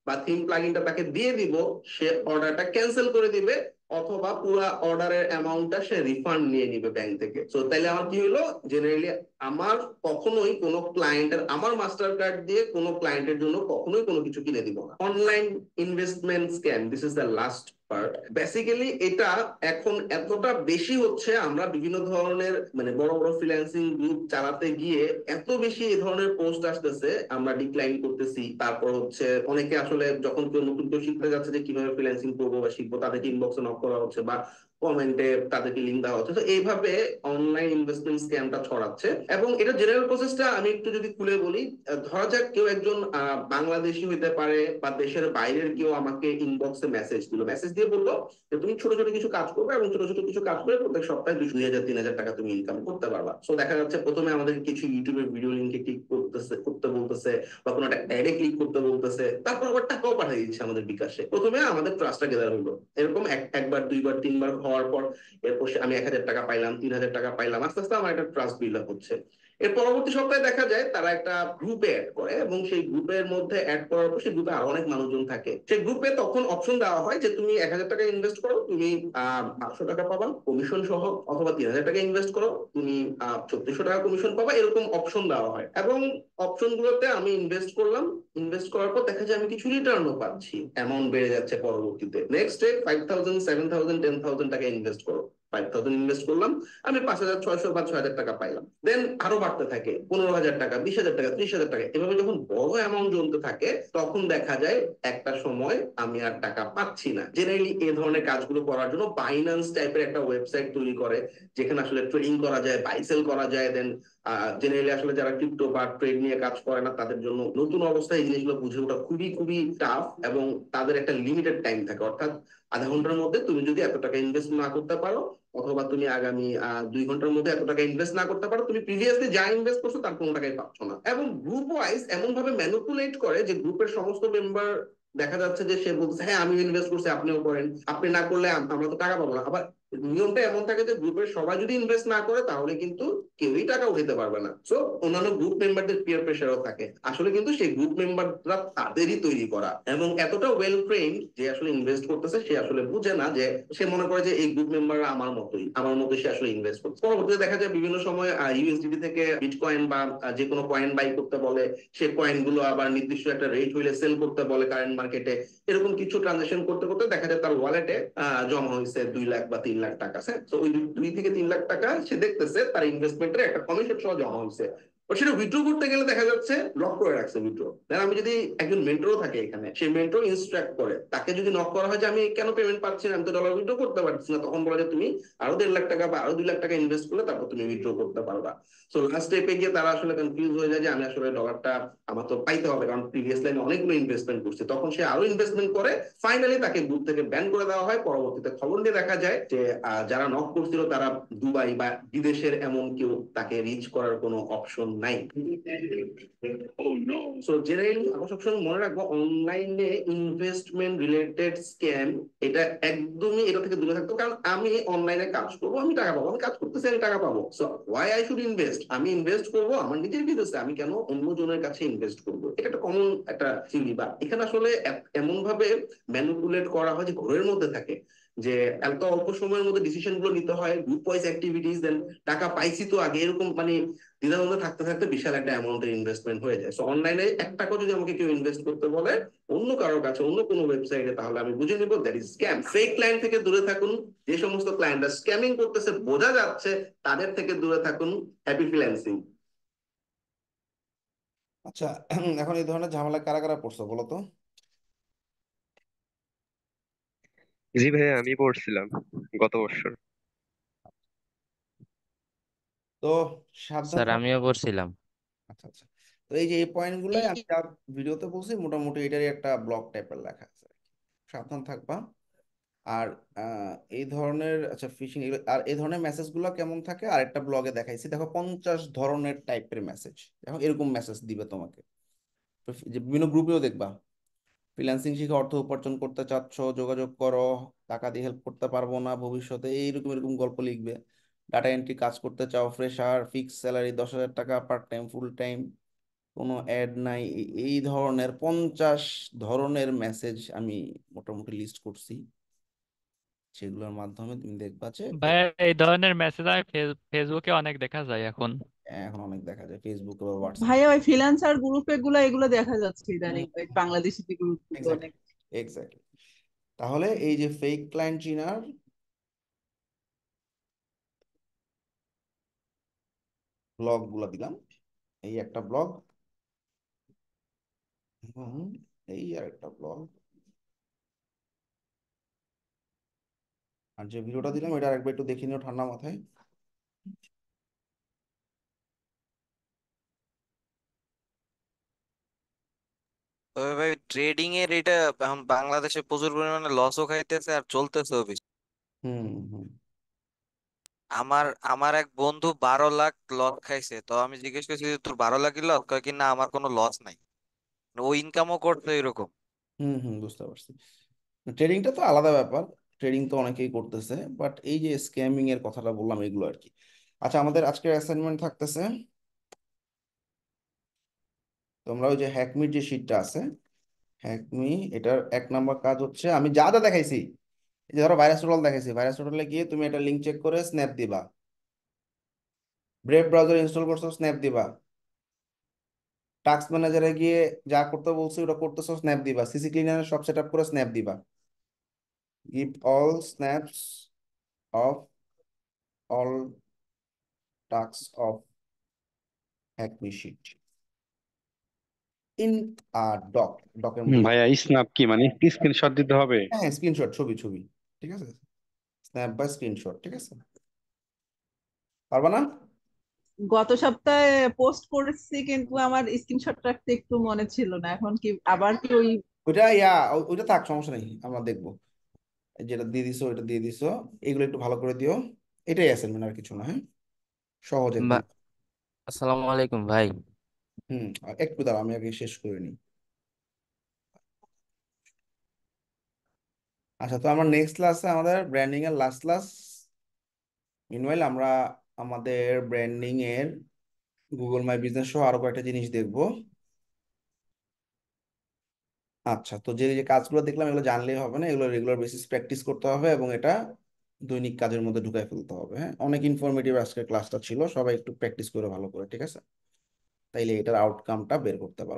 বা থিম প্লাগইনটা তাকে দিয়ে দিব, সে অর্ডারটা ক্যান্সেল করে দিবে অথবা পুরো অর্ডারের অ্যামাউন্টটা সে রিফান্ড নিয়ে নিবে ব্যাংক থেকে। সো তাহলে আমার কি হলো, জেনারেলি আমার কখনোই কোনো ক্লায়েন্টের, আমার মাস্টার কার্ড দিয়ে কোনো ক্লায়েন্টের জন্য কখনোই কোনো কিছু কিনে দিব না। Online investment scam, this is the last part. Basically এটা এখন এতটা বেশি হচ্ছে, আমরা বিভিন্ন ধরনের মানে বড় বড় ফ্রিল্যান্সিং গ্রুপ চালাতে গিয়ে এত বেশি এই ধরনের পোস্ট আসতেছে, আমরা ডিক্লাইন করতেছি। তারপর হচ্ছে অনেকে আসলে যখন কেউ নতুন কেউ শিখতে যাচ্ছে যে কিভাবে ফ্রিল্যান্সিং করবো বা শিখবো, তাদেরকে ইনবক্সে নক করা হচ্ছে বা কমেন্টে তাদেরকে লিঙ্ক দেওয়া হচ্ছে। তো এইভাবে অনলাইন ইনভেস্টমেন্ট স্ক্যামটা ছড়াচ্ছে। এবং এটা জেনারেল প্রসেসটা আমি একটু যদি খুলে বলি, ধরা যাক কেউ একজন বাংলাদেশি হইতে পারে বা দেশের বাইরের কেউ আমাকে ইনবক্সে মেসেজ দিল, মেসেজ দিয়ে বললো যে তুমি ছোট ছোট কিছু কাজ করবে এবং ছোট ছোট কিছু কাজ করে প্রত্যেক সপ্তাহে 2,000-3,000 টাকা তুমি ইনকাম করতে পারবা। সো দেখা যাচ্ছে প্রথমে আমাদের কিছু ইউটিউবের ভিডিও লিঙ্কে ক্লিক করতে বলতেছে বা কোনো একটা অ্যাডে ক্লিক করতে বলতেছে, তারপর আবার টাকাও পাঠিয়ে দিচ্ছে আমাদের বিকাশে। প্রথমে আমাদের ট্রাস্টটা গেদার হলো, এরকম একবার, দুইবার, তিনবার হওয়ার পর এরপর আমি 1,000 টাকা পাইলাম, 3,000 টাকা পাইলাম, আস্তে আস্তে আমার একটা ট্রাস্ট বিল্ড আপ হচ্ছে। এর পরবর্তী সপ্তাহে দেখা যায় তারা একটা গ্রুপে অ্যাড করে এবং সেই গ্রুপের মধ্যে অ্যাড করার পর সেই গ্রুপে আরো অনেক মানুষজন থাকে। সেই গ্রুপে তখন অপশন দেওয়া হয় যে তুমি 1,000 টাকা ইনভেস্ট করো, তুমি 500 টাকা পাবা কমিশন সহ, অথবা 3,000 টাকা ইনভেস্ট করো, তুমি 3,400 টাকা কমিশন পাবা, এরকম অপশন দেওয়া হয়। এবং অপশন গুলোতে আমি ইনভেস্ট করলাম, ইনভেস্ট করার পর দেখা যায় আমি কিছু রিটার্নও পাচ্ছি, অ্যামাউন্ট বেড়ে যাচ্ছে পরবর্তীতে। নেক্সট ডে 5,000, 7,000, 10,000 টাকা ইনভেস্ট করো, 5,000 ইনভেস্ট করলাম, আমি 5,600 বা 6,000 টাকা পাইলাম। দেন আরো বাড়তে থাকে, 15,000 টাকা, 20,000 টাকা, 30,000 টাকা। এভাবে যখন বড় অ্যামাউন্ট জমতে থাকে তখন দেখা যায় একটা সময় আমি আর টাকা পাচ্ছি না। জেনারেলি এই ধরনের কাজগুলো করার জন্য বাইন্যান্স টাইপের একটা ওয়েবসাইট তৈরি করে, যেখানে আসলে ট্রেডিং করা যায়, বাই সেল করা যায়। দেন জেনারেলি আসলে যারা ক্রিপ্টো বা ট্রেড নিয়ে কাজ করে না তাদের জন্য নতুন অবস্থায় এই জিনিসগুলো বুঝে ওঠা খুবই খুবই টাফ, এবং তাদের একটা লিমিটেড টাইম থাকে। অর্থাৎ আধা ঘন্টার মধ্যে তুমি যদি এত টাকা ইনভেস্ট না করতে পারো, অথবা তুমি আগামী 2 ঘন্টার মধ্যে এত টাকা ইনভেস্ট না করতে পারো, তুমি প্রিভিয়াসলি যা ইনভেস্ট করছো তার কোনো টাকাই পাচ্ছ না। এবং গ্রুপ ওয়াইজ এমন ভাবে ম্যানিপুলেট করে যে গ্রুপের সমস্ত মেম্বার দেখা যাচ্ছে যে সে বলছে হ্যাঁ আমি ইনভেস্ট করছি, আপনিও করেন, আপনি না করলে আমরা তো টাকা পাবো না। আবার নিয়মটা এমন থাকে যে গ্রুপের সবাই যদি ইনভেস্ট না করে তাহলে কিন্তু কেউই টাকা উঠাতে পারবে না। সো অন্যান্য গ্রুপ মেম্বারদের পিয়ার প্রেশারও থাকে। আসলে কিন্তু সেই গ্রুপ মেম্বাররা তাদেরই তৈরি করা এবং এতটা ওয়েল ট্রেন্ড যে আসলে ইনভেস্ট করতেছে সে আসলে বুঝে না, যে সে মনে করে যে এই গ্রুপ মেম্বাররা আমার মতোই সে আসলে ইনভেস্ট করছে। পরবর্তীতে দেখা যায় বিভিন্ন সময় ইউএসডিটি থেকে বিটকয়েন বা যে কোনো কয়েন বাই করতে বলে, সে কয়েন গুলো আবার নির্দিষ্ট একটা রেট হইলে সেল করতে বলে কারেন্ট মার্কেটে। এরকম কিছু ট্রানজাকশন করতে করতে দেখা যায় তার ওয়ালেটে জমা হয়েছে 2 লাখ বা 3 লাখ টাকা। হ্যাঁ, তো ওই 2 থেকে 3 লাখ টাকা সে দেখতেছে তার ইনভেস্টমেন্টের একটা কমিশন সহ জমা হয়েছে। তো সেটা উইথড্র করতে গেলে দেখা যাচ্ছে লক করে রাখছে উইথড্র। দেন আমি যদি একজন মেন্টরও থাকে এখানে, সেই মেন্টর ইনস্ট্রাক্ট করে, তাকে যদি নক করা হয় যে আমি কেন পেমেন্ট পাচ্ছি না, আমি তো ডলার উইথড্র করতে পারছি না, তখন বলা যায় তুমি আরো 1.5 লাখ টাকা বা আরো 2 লাখ টাকা ইনভেস্ট করলে তারপর তুমি উইথড্র করতে পারবা। সো লাস্ট স্টেপে গিয়ে তারা আসলে কনফিউজ হয়ে যায় যে আমি আসলে ডলারটা আমার তো পাইতে হবে, কারণ প্রিভিয়াস লাইনে অনেকগুলো ইনভেস্টমেন্ট করছে। তখন সে আরো ইনভেস্টমেন্ট করে, ফাইনালি তাকে গ্রুপ থেকে ব্যান করে দেওয়া হয়। পরবর্তীতে খবর নিয়ে দেখা যায় যে যারা নক করছিল তারা দুবাই বা বিদেশের এমন কেউ, তাকে রিচ করার কোনো অপশন নাই। সো জেনারেলি আমরা সবসময় মনে রাখবো অনলাইনে ইনভেস্টমেন্ট রিলেটেড স্ক্যাম, এটা একদমই এটা থেকে দূরে থাকতো। কারণ আমি অনলাইনে কাজ করবো, আমি টাকা পাবো, আমি কাজ করতেছি, আমি টাকা পাবো। So why I should invest? আমি ইনভেস্ট করবো আমার নিজের বিজনেসে, আমি কেন অন্য জনের কাছে ইনভেস্ট করবো? এটা একটা কমন একটা থিওরি। বা এখানে আসলে এমন ভাবে ম্যানিপুলেট করা হয় যে ঘরের মধ্যে থাকে, যে এত অল্প সময়ের মধ্যে ডিসিশন গুলো নিতে হয়, গ্রুপ ওয়াইজ অ্যাক্টিভিটিস, দেন টাকা পাইছি তো আগে, এরকম মানে দ্বিধাদ্বন্দ্বে থাকতে থাকতে বিশাল একটা অ্যামাউন্টের ইনভেস্টমেন্ট হয়ে যায়। সো অনলাইনে 1 টাকা যদি আমাকে কেউ ইনভেস্ট করতে বলে অন্য কারোর কাছে, অন্য কোনো ওয়েবসাইটে, তাহলে আমি বুঝে নিব that is scam. Fake client থেকে দূরে থাকুন। যে সমস্ত ক্লায়েন্টরা স্ক্যামিং করতেছে বোঝা যাচ্ছে, তাদের থেকে দূরে থাকুন। Happy freelancing. আচ্ছা, এখন এই ধরনের ঝামেলা কারা কারা পড়ছো বলো তো? জি ভাইয়া, আমি পড়ছিলাম গত বছর। তো সাবধান স্যার থাক। আমিও পড়ছিলাম। আচ্ছা আচ্ছা, তো এই যে এই পয়েন্ট গুলাই আমি যা ভিডিওতে বলছি মোটামুটি এটারই একটা ব্লগ টাইপের লেখা আছে। সাবধান থাকবা। আর এই ধরনের আচ্ছা ফিশিং আর এই ধরনের মেসেজ গুলো কেমন থাকে আরেকটা ব্লগে দেখাইছি, দেখো 50 ধরনের টাইপের মেসেজ, দেখো এরকম মেসেজ দিবে তোমাকে। তো যে বিভিন্ন গ্রুপেও দেখবা, ফ্রিল্যান্সিং শিখে অর্থ উপার্জন করতে চাচ্ছ, যোগাযোগ করো, টাকা দিয়ে হেল্প করতে পারবো না ভবিষ্যতে, এইরকম এরকম গল্প লিখবে। ডাটা এন্ট্রি কাজ করতে চাও, ফ্রেশার, ফিক্স স্যালারি 10,000 টাকা, পার্ট টাইম, ফুল টাইম, কোনো অ্যাড নাই, এই ধরনের 50 ধরনের মেসেজ আমি মোটামুটি লিস্ট করছি। সেগুলোর মাধ্যমে তুমি দেখবা যে ভাইয়া এই ধরনের মেসেজ আমি ফেসবুকে অনেক দেখা যায় এখন। এখন অনেক দেখা যায় ফেসবুকে বা হোয়াটসঅ্যাপ। ভাইয়া ওই ফ্রিল্যান্সার গ্রুপে এগুলো দেখা যাচ্ছে ইদানিং, ওই বাংলাদেশি গ্রুপ গুলো এক্স্যাক্টলি অনেক। এক্স্যাক্টলি। তাহলে এই যে ফেক ক্লায়েন্ট চিনার ব্লগ গুলো দিলাম, এই একটা ব্লগ এবং এই আর একটা ব্লগ, আর যে ভিডিওটা দিলাম এটা আরেকবার একটু দেখে নিও ঠান্ডা মাথায়। তবে ভাই ট্রেডিং এর এটা এখন বাংলাদেশে প্রচুর পরিমাণে লসও খাইতেছে আর চলতেছেও বেশি। হুম হুম আমার আমার এক বন্ধু 12 লাখ লস খাইছে। তো আমি জিজ্ঞেস করছি যে তোর 12 লাখই লস, কয় কি না আমার কোনো লস নাই। মানে ও ইনকামও করতো এরকম। হুম হুম বুঝতে পারছি। ট্রেডিংটা তো আলাদা ব্যাপার, ট্রেডিং তো অনেকেই করতেছে, বাট এই যে স্ক্যামিং এর কথাটা বললাম এগুলো আর কি। আচ্ছা, আমাদের আজকের অ্যাসাইনমেন্ট থাকতেছে, তোমরা ওই যে হ্যাকমির যে শিটটা আছে, হ্যাকমি, এটার 1 নম্বর কাজ হচ্ছে আমি যা যা দেখাইছি, এই যে ধরো ভাইরাস টোটাল দেখাইছি, ভাইরাস টোটালে গিয়ে তুমি একটা লিঙ্ক চেক করে স্ন্যাপ দিবা, ব্রেভ ব্রাউজার ইনস্টল করছো স্ন্যাপ দিবা, টাস্ক ম্যানেজারে গিয়ে যা করতে বলছি ওটা করতেছো স্ন্যাপ দিবা, সিসি ক্লিনারে সব সেট আপ করে স্ন্যাপ দিবা, give all snaps of all task of hack me sheet in doc, ডকের মধ্যে ভাইয়া স্ন্যাপ কি মানে স্ক্রিনশট দিতে হবে? হ্যাঁ স্ক্রিনশট, ছবি ছবি, ঠিক আছে, স্ন্যাপ বা স্ক্রিনশট, ঠিক আছে, পারবা না? গত সপ্তাহে পোস্ট করেছি কিন্তু আমার স্ক্রিনশট রাখতে একটু মনে ছিল না, এখন কি আবার কি ওই? ওইটা ওইটা থাক, সমস্যা নেই, আমরা দেখবো। যেটা দিয়ে দিছো ওইটা দিয়ে দিছো, এগুলো একটু ভালো করে দিও। এটাই অ্যাসাইনমেন্ট, আর কিছু না, হ্যাঁ, সহজ একদম। আসসালামু আলাইকুম ভাই। আর একটু দাঁড়া, আমি আগে শেষ করে নিই। আচ্ছা, তো আমার নেক্সট ক্লাসে আমাদের ব্র্যান্ডিং এর লাস্ট ক্লাস, মিনওয়াইল আমরা আমাদের ব্র্যান্ডিং এর গুগল মাই বিজনেস সহ আরো কয়েকটা জিনিস দেখবো। আচ্ছা, তো যে যে কাজগুলো দেখলাম এগুলো জানলেই হবে না, এগুলো রেগুলার বেসিস প্র্যাকটিস করতে হবে এবং এটা দৈনিক কাজের মধ্যে ঢুকাই ফেলতে হবে। হ্যাঁ, অনেক ইনফরমেটিভ আজকের ক্লাসটা ছিল, সবাই একটু প্র্যাকটিস করে ভালো করে, ঠিক আছে? তাইলে এটার আউটকামটা বের করতে পারবো।